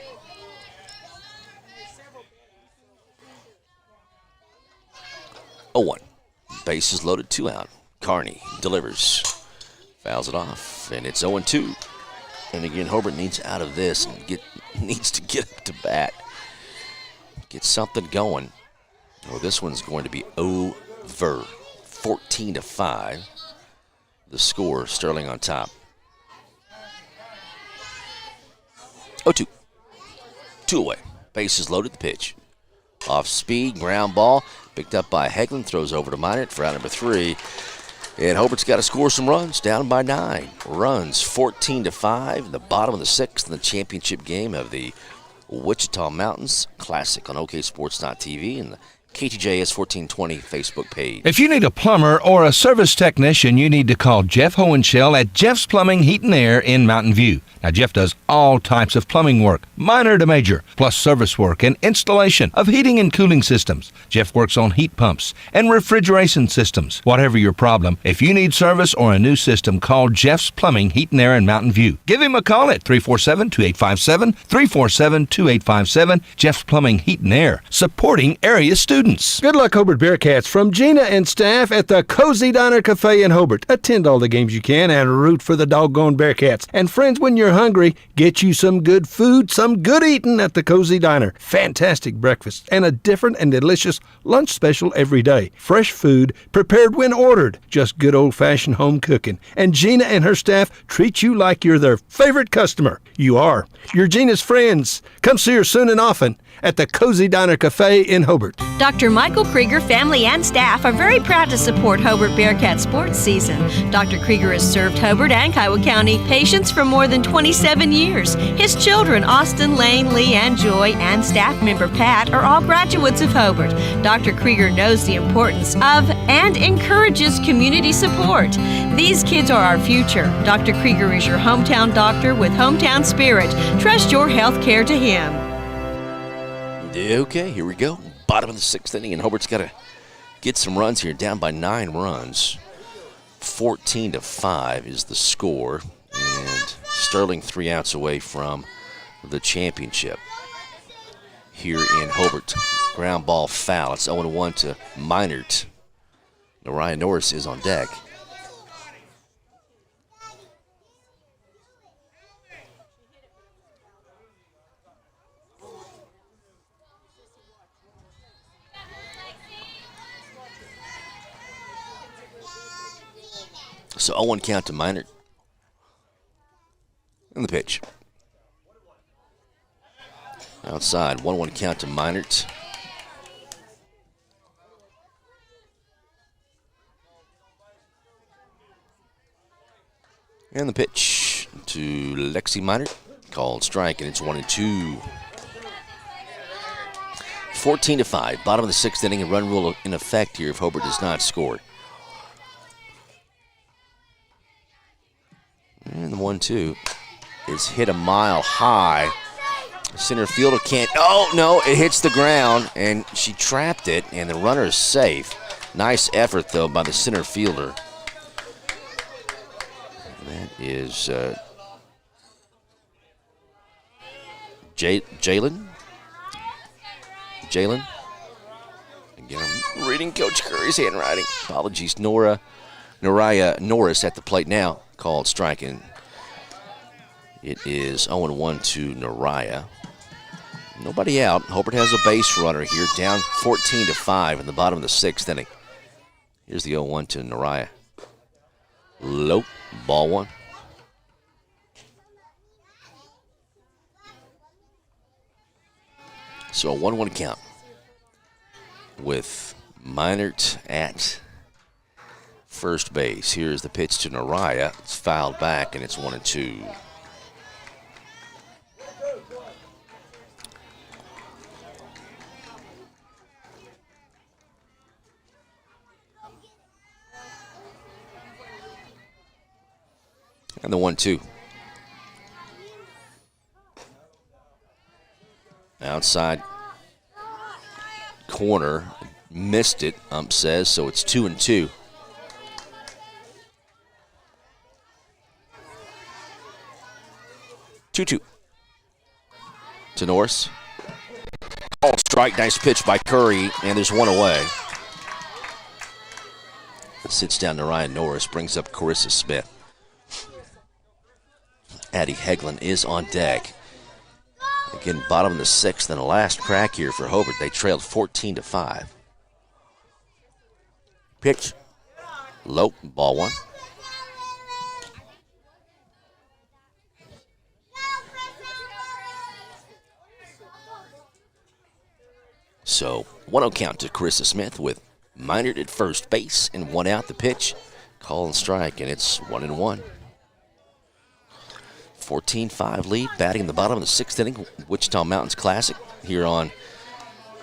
E: Oh, 1. Bases loaded, 2 out. Carney delivers. Fouls it off, and it's 0-2. And again, Hobart needs out of this and needs to get up to bat. Get something going. Well, this one's going to be over. 14-5. The score, Sterling on top. 0-2. 2 away. Bases loaded, the pitch. Off speed, ground ball. Picked up by Hegland. Throws over to Minert for out number 3. And Hobart's got to score some runs. Down by 9 runs. 14-5. The bottom of the 6th in the championship game of the Wichita Mountains Classic on OKSports.tv and the KTJS 1420 Facebook page.
D: If you need a plumber or a service technician, you need to call Jeff Hohenschel at Jeff's Plumbing, Heat and Air in Mountain View. Now, Jeff does all types of plumbing work, minor to major, plus service work and installation of heating and cooling systems. Jeff works on heat pumps and refrigeration systems. Whatever your problem, if you need service or a new system, call Jeff's Plumbing, Heat and Air in Mountain View. Give him a call at 347-2857, 347-2857. Jeff's Plumbing, Heat and Air, supporting area students.
A: Good luck, Hobart Bearcats. From Gina and staff at the Cozy Diner Cafe in Hobart. Attend all the games you can and root for the doggone Bearcats. And friends, when you're hungry, get you some good food, some good eating at the Cozy Diner. Fantastic breakfast and a different and delicious lunch special every day. Fresh food prepared when ordered. Just good old-fashioned home cooking. And Gina and her staff treat you like you're their favorite customer. You are. You're Gina's friends. Come see her soon and often at the Cozy Diner Cafe in Hobart.
C: Dr. Michael Krieger, family and staff are very proud to support Hobart Bearcat sports season. Dr. Krieger has served Hobart and Kiowa County patients for more than 27 years. His children, Austin, Lane, Lee, and Joy, and staff member Pat, are all graduates of Hobart. Dr. Krieger knows the importance of and encourages community support. These kids are our future. Dr. Krieger is your hometown doctor with hometown spirit. Trust your health care to him.
E: Okay, here we go. Bottom of the 6th inning, and Hobart's got to get some runs here. Down by 9 runs. 14-5 is the score. And Sterling 3 outs away from the championship here in Hobart. Ground ball foul. It's 0-1 to Minert. Nariah Norris is on deck. So 0-1 count to Minert. And the pitch. Outside, 1-1 count to Minert. And the pitch to Lexi Minert. Called strike, and it's 1-2. 14-5. Bottom of the 6th inning, a run rule in effect here if Hobart does not score. And the 1-2 is hit a mile high. Center fielder can't. Oh, no, it hits the ground, and she trapped it, and the runner is safe. Nice effort, though, by the center fielder. That is Jalen. Again, I'm reading Coach Curry's handwriting. Apologies. Nariah Norris at the plate now. Called strike, and it is 0-1 to Nariah. Nobody out. Hobart has a base runner here, down 14-5 in the bottom of the 6th inning. Here's the 0-1 to Nariah. Low, ball 1. So a 1-1 count with Minert at first base. Here's the pitch to Nariah. It's fouled back, and it's 1-2. And the 1-2. Outside corner, missed it, ump says, so it's 2-2. Two-two to Norris. Called strike, nice pitch by Curry, and there's one away. Sits down to Ryan Norris, brings up Carissa Smith. Addie Heglin is on deck. Again, bottom of the sixth and the last crack here for Hobart. They trailed 14-5. Pitch. Low, ball one. So 1-0 count to Carissa Smith with Minard at first base and one out. The pitch, call and strike, and it's 1-1. 14-5 lead, batting in the bottom of the sixth inning. Wichita Mountains Classic here on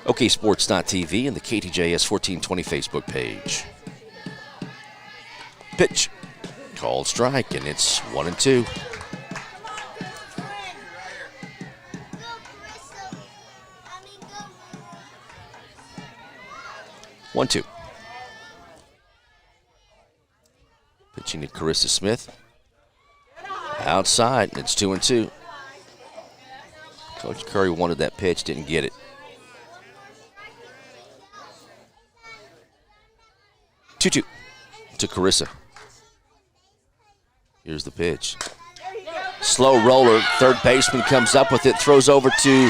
E: OKSports.tv and the KTJS 1420 Facebook page. Pitch, called strike, and it's 1-2. One-two. Pitching to Carissa Smith. Outside, it's 2-2. Coach Curry wanted that pitch, didn't get it. 2-2 to Carissa. Here's the pitch. Slow roller, third baseman comes up with it, throws over to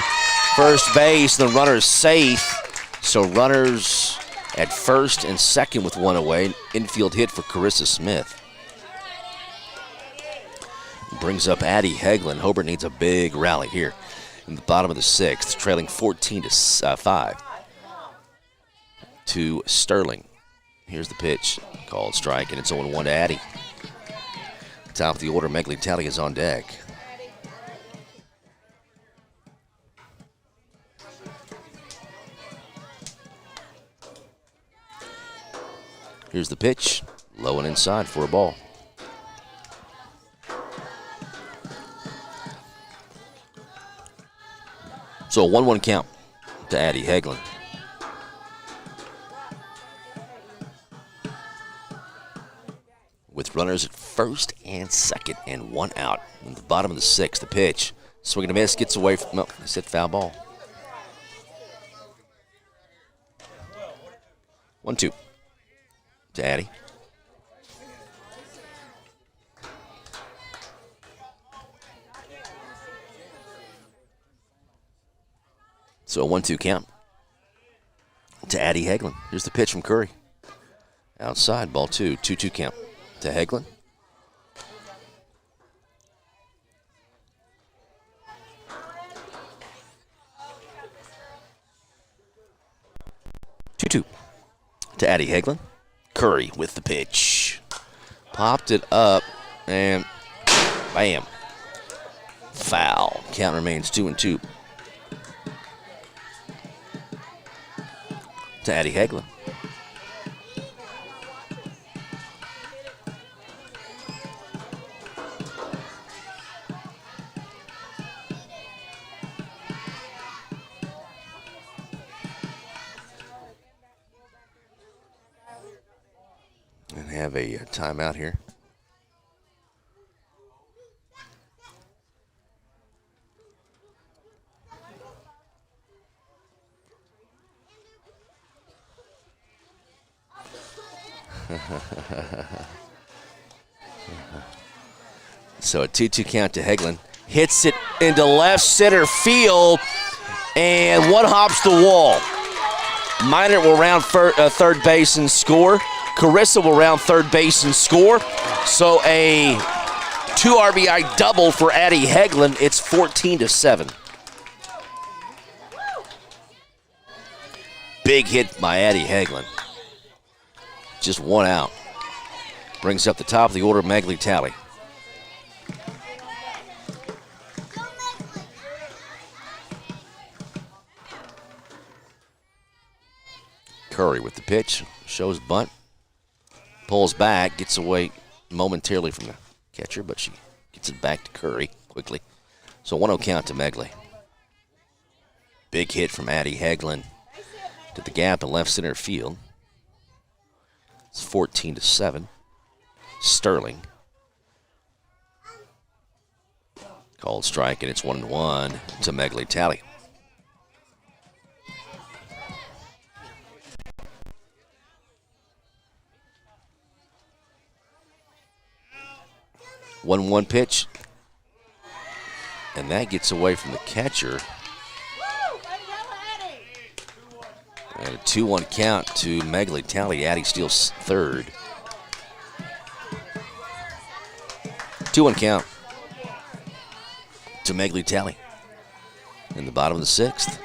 E: first base, the runner's safe. So runners at first and second with one away. Infield hit for Carissa Smith. Brings up Addie Heglin. Hobart needs a big rally here in the bottom of the sixth, trailing 14-5 to Sterling. Here's the pitch, called strike, and it's 0-1 to Addie. Top of the order, Megley Talley is on deck. Here's the pitch, low and inside for a ball. So a 1-1 count to Addie Heglin. With runners at first and second and one out. In the bottom of the sixth, the pitch. Swing and a miss, gets away from, I said foul ball. 1-2 to Addie. So a 1-2 count to Addie Heglin. Here's the pitch from Curry. Outside, ball two. 2-2 count to Heglin. Two to Addie Heglin. Curry with the pitch. Popped it up and bam. Foul. Count remains 2-2. To Addie Heglin. And have a timeout here. So a 2-2 count to Heglin. Hits it into left center field, and one hops the wall. Minor will round third base and score. Carissa will round third base and score. So a 2 RBI double for Addie Heglin. It's 14-7. Big hit by Addie Heglin. Just one out. Brings up the top of the order, Megley Talley. Curry with the pitch, shows bunt, pulls back, gets away momentarily from the catcher, but she gets it back to Curry quickly. So 1-0 count to Megley. Big hit from Addie Hagelin to the gap in left center field. It's 14-7. Sterling. Called strike, and it's 1-1 to Megley Tally. One pitch, and that gets away from the catcher. And a 2-1 count to Megley Tally. Addie steals third. 2-1 count to Megley Tally in the bottom of the sixth.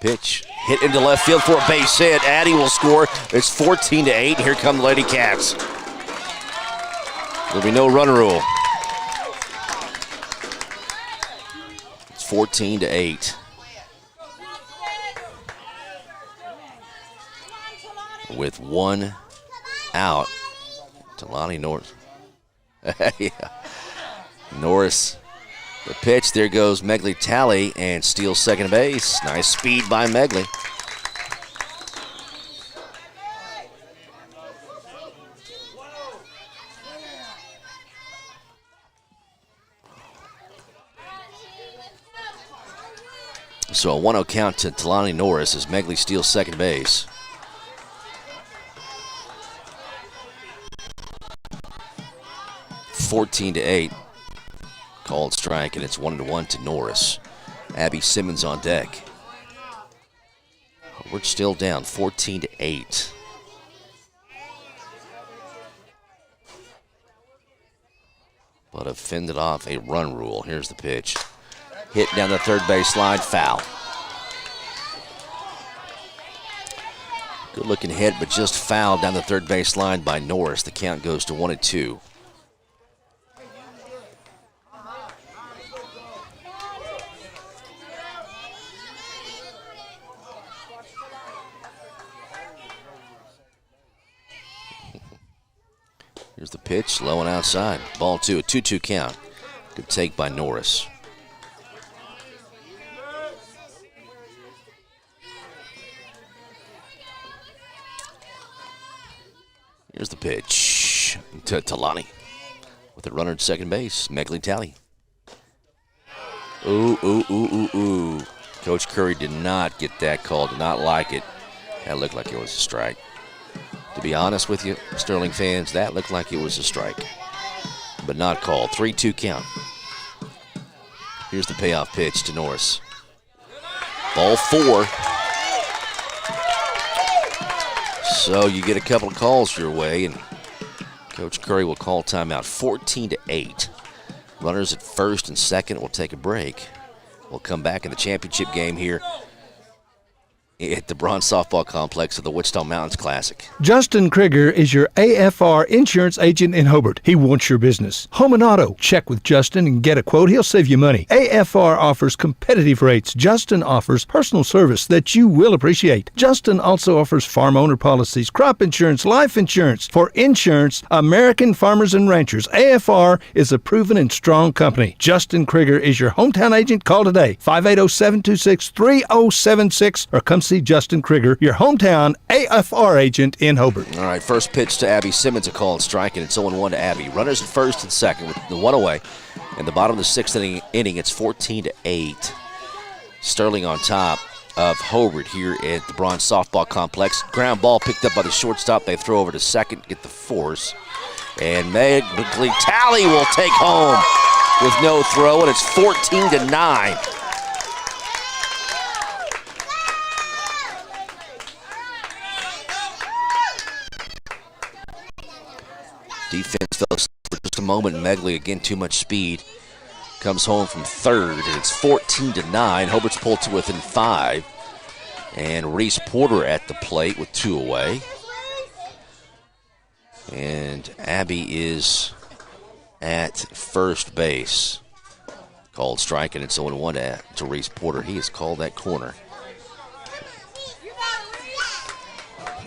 E: Pitch hit into left field for a base hit. Addie will score. It's 14-8. Here come the Lady Cats. There'll be no run rule. It's 14-8. With one out, Talani Norris. Yeah. Norris, the pitch, there goes Megley Tally and steals second base. Nice speed by Megley. So a 1-0 count to Talani Norris as Megley steals second base. (14-8). Called strike, and it's 1-1 to Norris. Abby Simmons on deck. We're still down 14-8. But have fended off a run rule. Here's the pitch. Hit down the third base line, foul. Good looking hit, but just fouled down the third base line by Norris. The count goes to 1-2. Here's the pitch, low and outside. Ball two, a 2-2 count. Good take by Norris. Here's the pitch to Talani with a runner at second base. Megley Tally. Ooh. Coach Curry did not get that call, did not like it. That looked like it was a strike. To be honest with you, Sterling fans, that looked like it was a strike, but not called. 3-2 count. Here's the payoff pitch to Norris. Ball four. So you get a couple of calls your way, and Coach Curry will call timeout. 14-8. Runners at first and second will take a break. We'll come back in the championship game here at the Bronze Softball Complex of the Wichita Mountains Classic.
D: Justin Krieger is your AFR insurance agent in Hobart. He wants your business. Home and auto. Check with Justin and get a quote. He'll save you money. AFR offers competitive rates. Justin offers personal service that you will appreciate. Justin also offers farm owner policies, crop insurance, life insurance. For insurance, American Farmers and Ranchers. AFR is a proven and strong company. Justin Krieger is your hometown agent. Call today. 580-726-3076 or come see Justin Krieger, your hometown AFR agent in Hobart.
E: All right, first pitch to Abby Simmons, a called strike, and it's 0-1 to Abby. Runners at first and second with the one away. In the bottom of the sixth inning, it's 14-8. Sterling on top of Hobart here at the Bronze Softball Complex. Ground ball picked up by the shortstop. They throw over to second, get the force. And Megley Tally will take home with no throw, and it's 14-9. Defense fell for just a moment. Megley, again, too much speed. Comes home from third, and it's 14-9. Hobart's pulled to within 5. And Reese Porter at the plate with 2 away. And Abby is at first base. Called strike, and it's 0-1 to Reese Porter. He has called that corner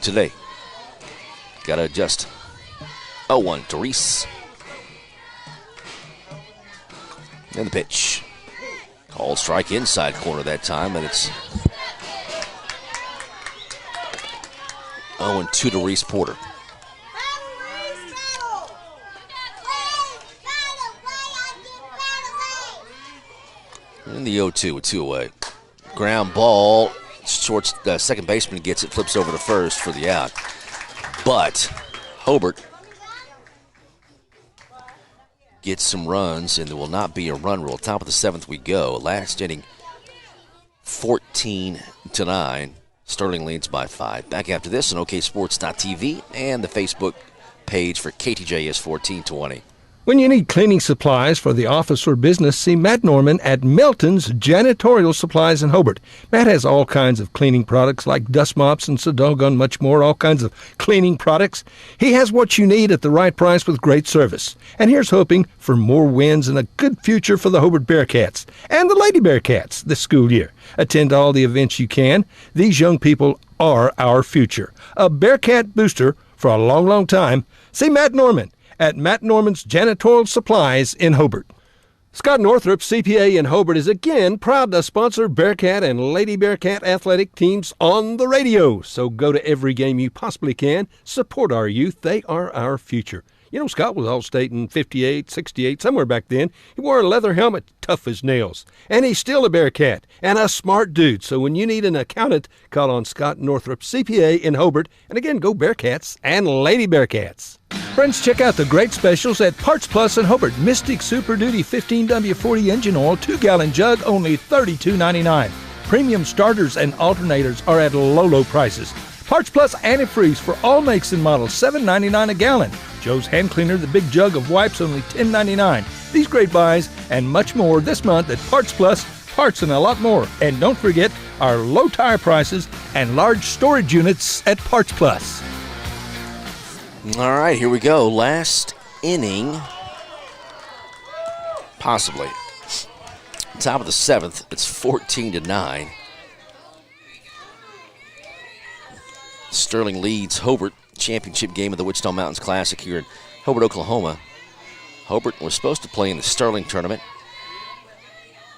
E: today. Got to adjust. 0-1 to Reese. And the pitch. Called strike inside corner that time, and it's 0-2 to Reese Porter. In the 0-2 with 2 away. Ground ball. Short second baseman gets it, flips over to first for the out. But Hobart gets some runs, and there will not be a run rule. Top of the 7th we go. Last inning, 14-9. Sterling leads by 5. Back after this on OKSports.tv and the Facebook page for KTJS 1420.
A: When you need cleaning supplies for the office or business, see Matt Norman at Melton's Janitorial Supplies in Hobart. Matt has all kinds of cleaning products like dust mops and so doggone much more, all kinds of cleaning products. He has what you need at the right price with great service. And here's hoping for more wins and a good future for the Hobart Bearcats and the Lady Bearcats this school year. Attend all the events you can. These young people are our future. A Bearcat booster for a long, long time. See Matt Norman at Matt Norman's Janitorial Supplies in Hobart. Scott Northrup, CPA in Hobart, is again proud to sponsor Bearcat and Lady Bearcat athletic teams on the radio. So go to every game you possibly can. Support our youth. They are our future. You know, Scott was All-State in 58, 68, somewhere back then. He wore a leather helmet, tough as nails. And he's still a Bearcat and a smart dude. So when you need an accountant, call on Scott Northrup, CPA in Hobart. And again, go Bearcats and Lady Bearcats. Friends, check out the great specials at Parts Plus in Hobart. Mystic Super Duty 15W40 engine oil, 2-gallon jug, only $32.99. Premium starters and alternators are at low prices. Parts Plus antifreeze for all makes and models, $7.99 a gallon. Joe's Hand Cleaner, the big jug of wipes, only $10.99. These great buys and much more this month at Parts Plus, parts and a lot more. And don't forget our low tire prices and large storage units at Parts Plus.
E: All right, here we go. Last inning, possibly. Top of the 7th, it's 14-9. Sterling leads Hobart. Championship game of the Wichita Mountains Classic here in Hobart, Oklahoma. Hobart was supposed to play in the Sterling tournament.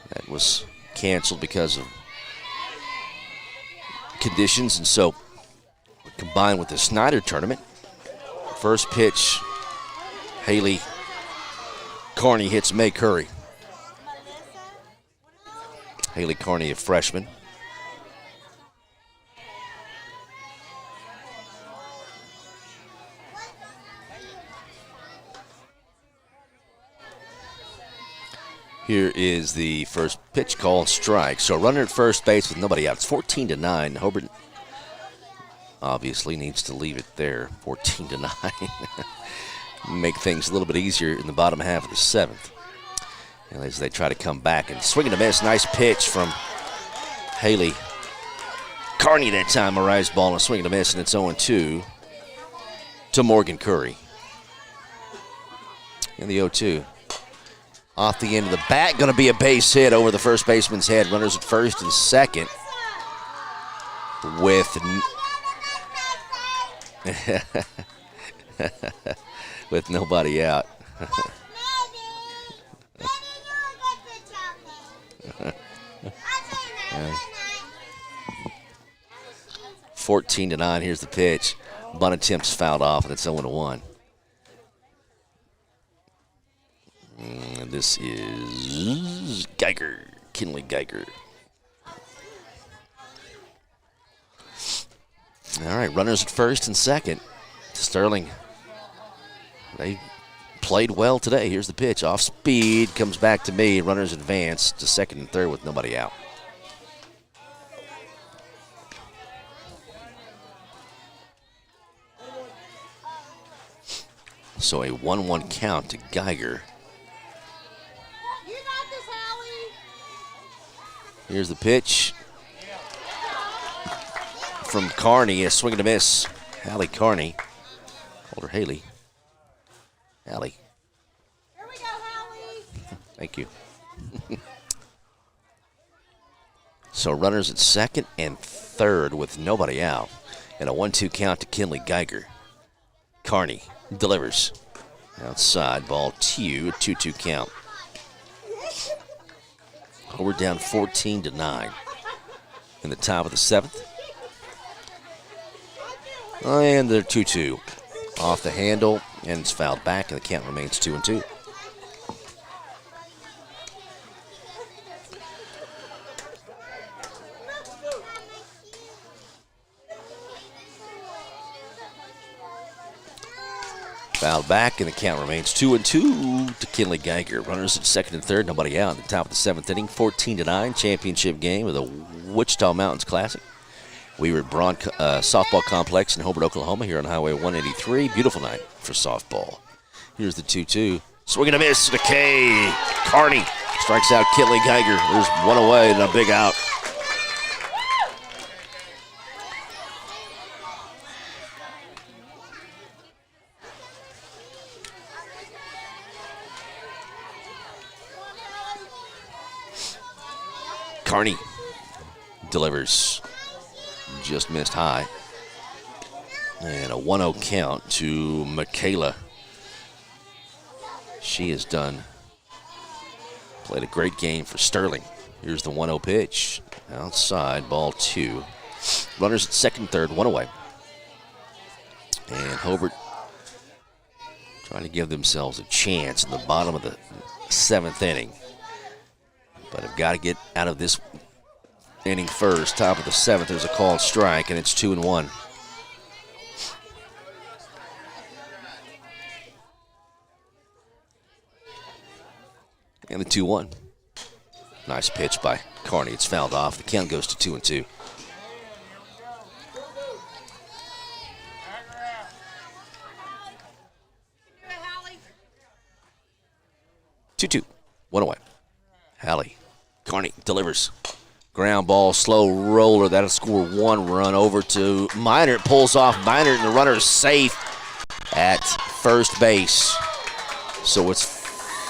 E: That was canceled because of conditions, and so combined with the Snyder tournament. First pitch, Haley Carney hits May Curry. Haley Carney, a freshman. Here is the first pitch, call and strike. So runner at first base with nobody out. It's 14-9. Hobart obviously needs to leave it there, 14-9. Make things a little bit easier in the bottom half of the 7th. And as they try to come back and swing and a miss. Nice pitch from Haley Carney that time. A rise ball and a swing and a miss, and it's 0-2 to Morgan Curry. In the 0-2. Off the end of the bat, going to be a base hit over the first baseman's head. Runners at first and second with with nobody out. 14-9. Here's the pitch. Bunt attempts fouled off, and it's 0-1. And this is Geiger, Kinley Geiger. All right, runners at first and second. Sterling, they played well today. Here's the pitch. Off speed, comes back to me. Runners advance to second and third with nobody out. So a 1-1 count to Geiger. Here's the pitch from Carney. A swing and a miss. Hallie Carney. Older Haley. Hallie. Here we go, Hallie. Thank you. So runners at second and third with nobody out. And a 1-2 count to Kinley Geiger. Carney delivers. Outside, ball 2, a 2-2 count. We're down 14-9 in the top of the 7th. And they're 2-2. Off the handle, and it's fouled back, and the count remains 2-2. Fouled back, and the count remains 2-2 to Kinley Geiger. Runners at second and third, nobody out in the top of the 7th inning. 14-9 championship game of the Wichita Mountains Classic. We were at Braun Softball Complex in Hobart, Oklahoma, here on Highway 183. Beautiful night for softball. Here's the 2-2. Swing and a miss to K. Carney strikes out Kinley Geiger. There's one away and a big out. Carney delivers. Just missed high. And a 1-0 count to Michaela. She has played a great game for Sterling. Here's the 1-0 pitch. Outside, ball 2. Runners at second and third, 1 away. And Hobart trying to give themselves a chance in the bottom of the 7th inning. But have got to get out of this inning first. Top of the 7th, there's a called strike, and it's 2-1. And the 2-1. Nice pitch by Carney. It's fouled off. The count goes to 2-2. Two, 1 away. Hallie. Carney delivers. Ground ball, slow roller. That'll score 1 run over to Minor. It pulls off Minor, and the runner is safe at first base. So it's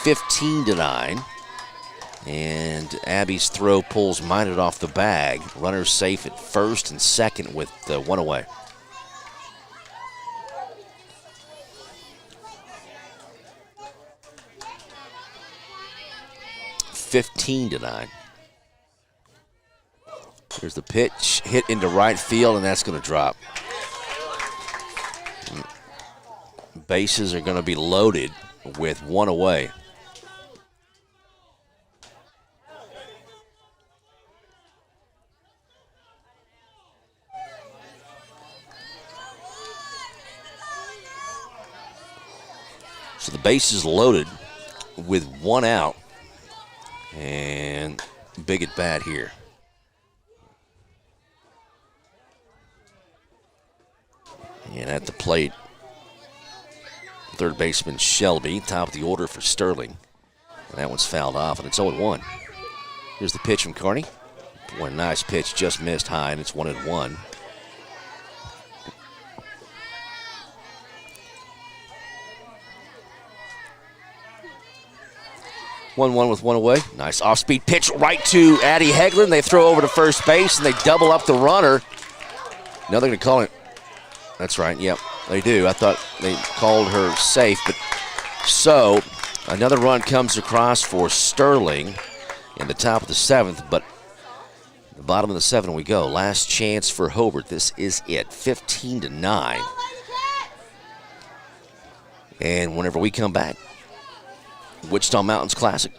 E: 15-9. And Abby's throw pulls Minor off the bag. Runner's safe at first and second with 1 away. $15-9. Here's the pitch, hit into right field, and that's going to drop. Bases are going to be loaded with 1 away. So the base is loaded with 1 out. And big at bat here. And at the plate, third baseman Shelby, top of the order for Sterling. And that one's fouled off, and it's 0-1. Here's the pitch from Carney. Boy, nice pitch, just missed high, and it's 1-1. One with 1 away. Nice off-speed pitch right to Addie Hegland. They throw over to first base, and they double up the runner. Now they're going to call it. That's right, yep, they do. I thought they called her safe. But so another run comes across for Sterling in the top of the 7th, but the bottom of the 7th we go. Last chance for Hobart. This is it, 15-9. And whenever we come back, Wichita Mountains Classic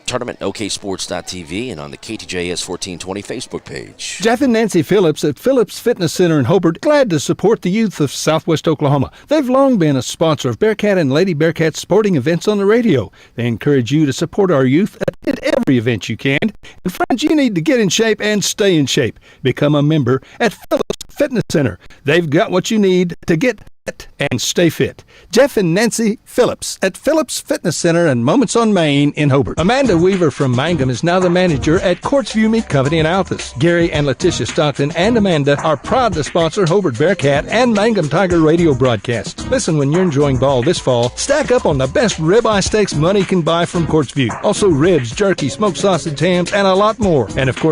E: Tournament, oksports.tv, and on the KTJS 1420 Facebook page.
A: Jeff and Nancy Phillips at Phillips Fitness Center in Hobart, glad to support the youth of Southwest Oklahoma. They've long been a sponsor of Bearcat and Lady Bearcat sporting events on the radio. They encourage you to support our youth at every event you can. And friends, you need to get in shape and stay in shape. Become a member at Phillips Fitness Center. They've got what you need to get fit and stay fit. Jeff and Nancy Phillips at Phillips Fitness Center and Moments on Main in Hobart. Amanda Weaver from Mangum is now the manager at Courtsview Meat Company in Altus. Gary and Letitia Stockton and Amanda are proud to sponsor Hobart Bearcat and Mangum Tiger radio broadcasts. Listen when you're enjoying ball this fall. Stack up on the best ribeye steaks money can buy from Courtsview. Also ribs, jerky, smoked sausage, hams, and a lot more. And of course,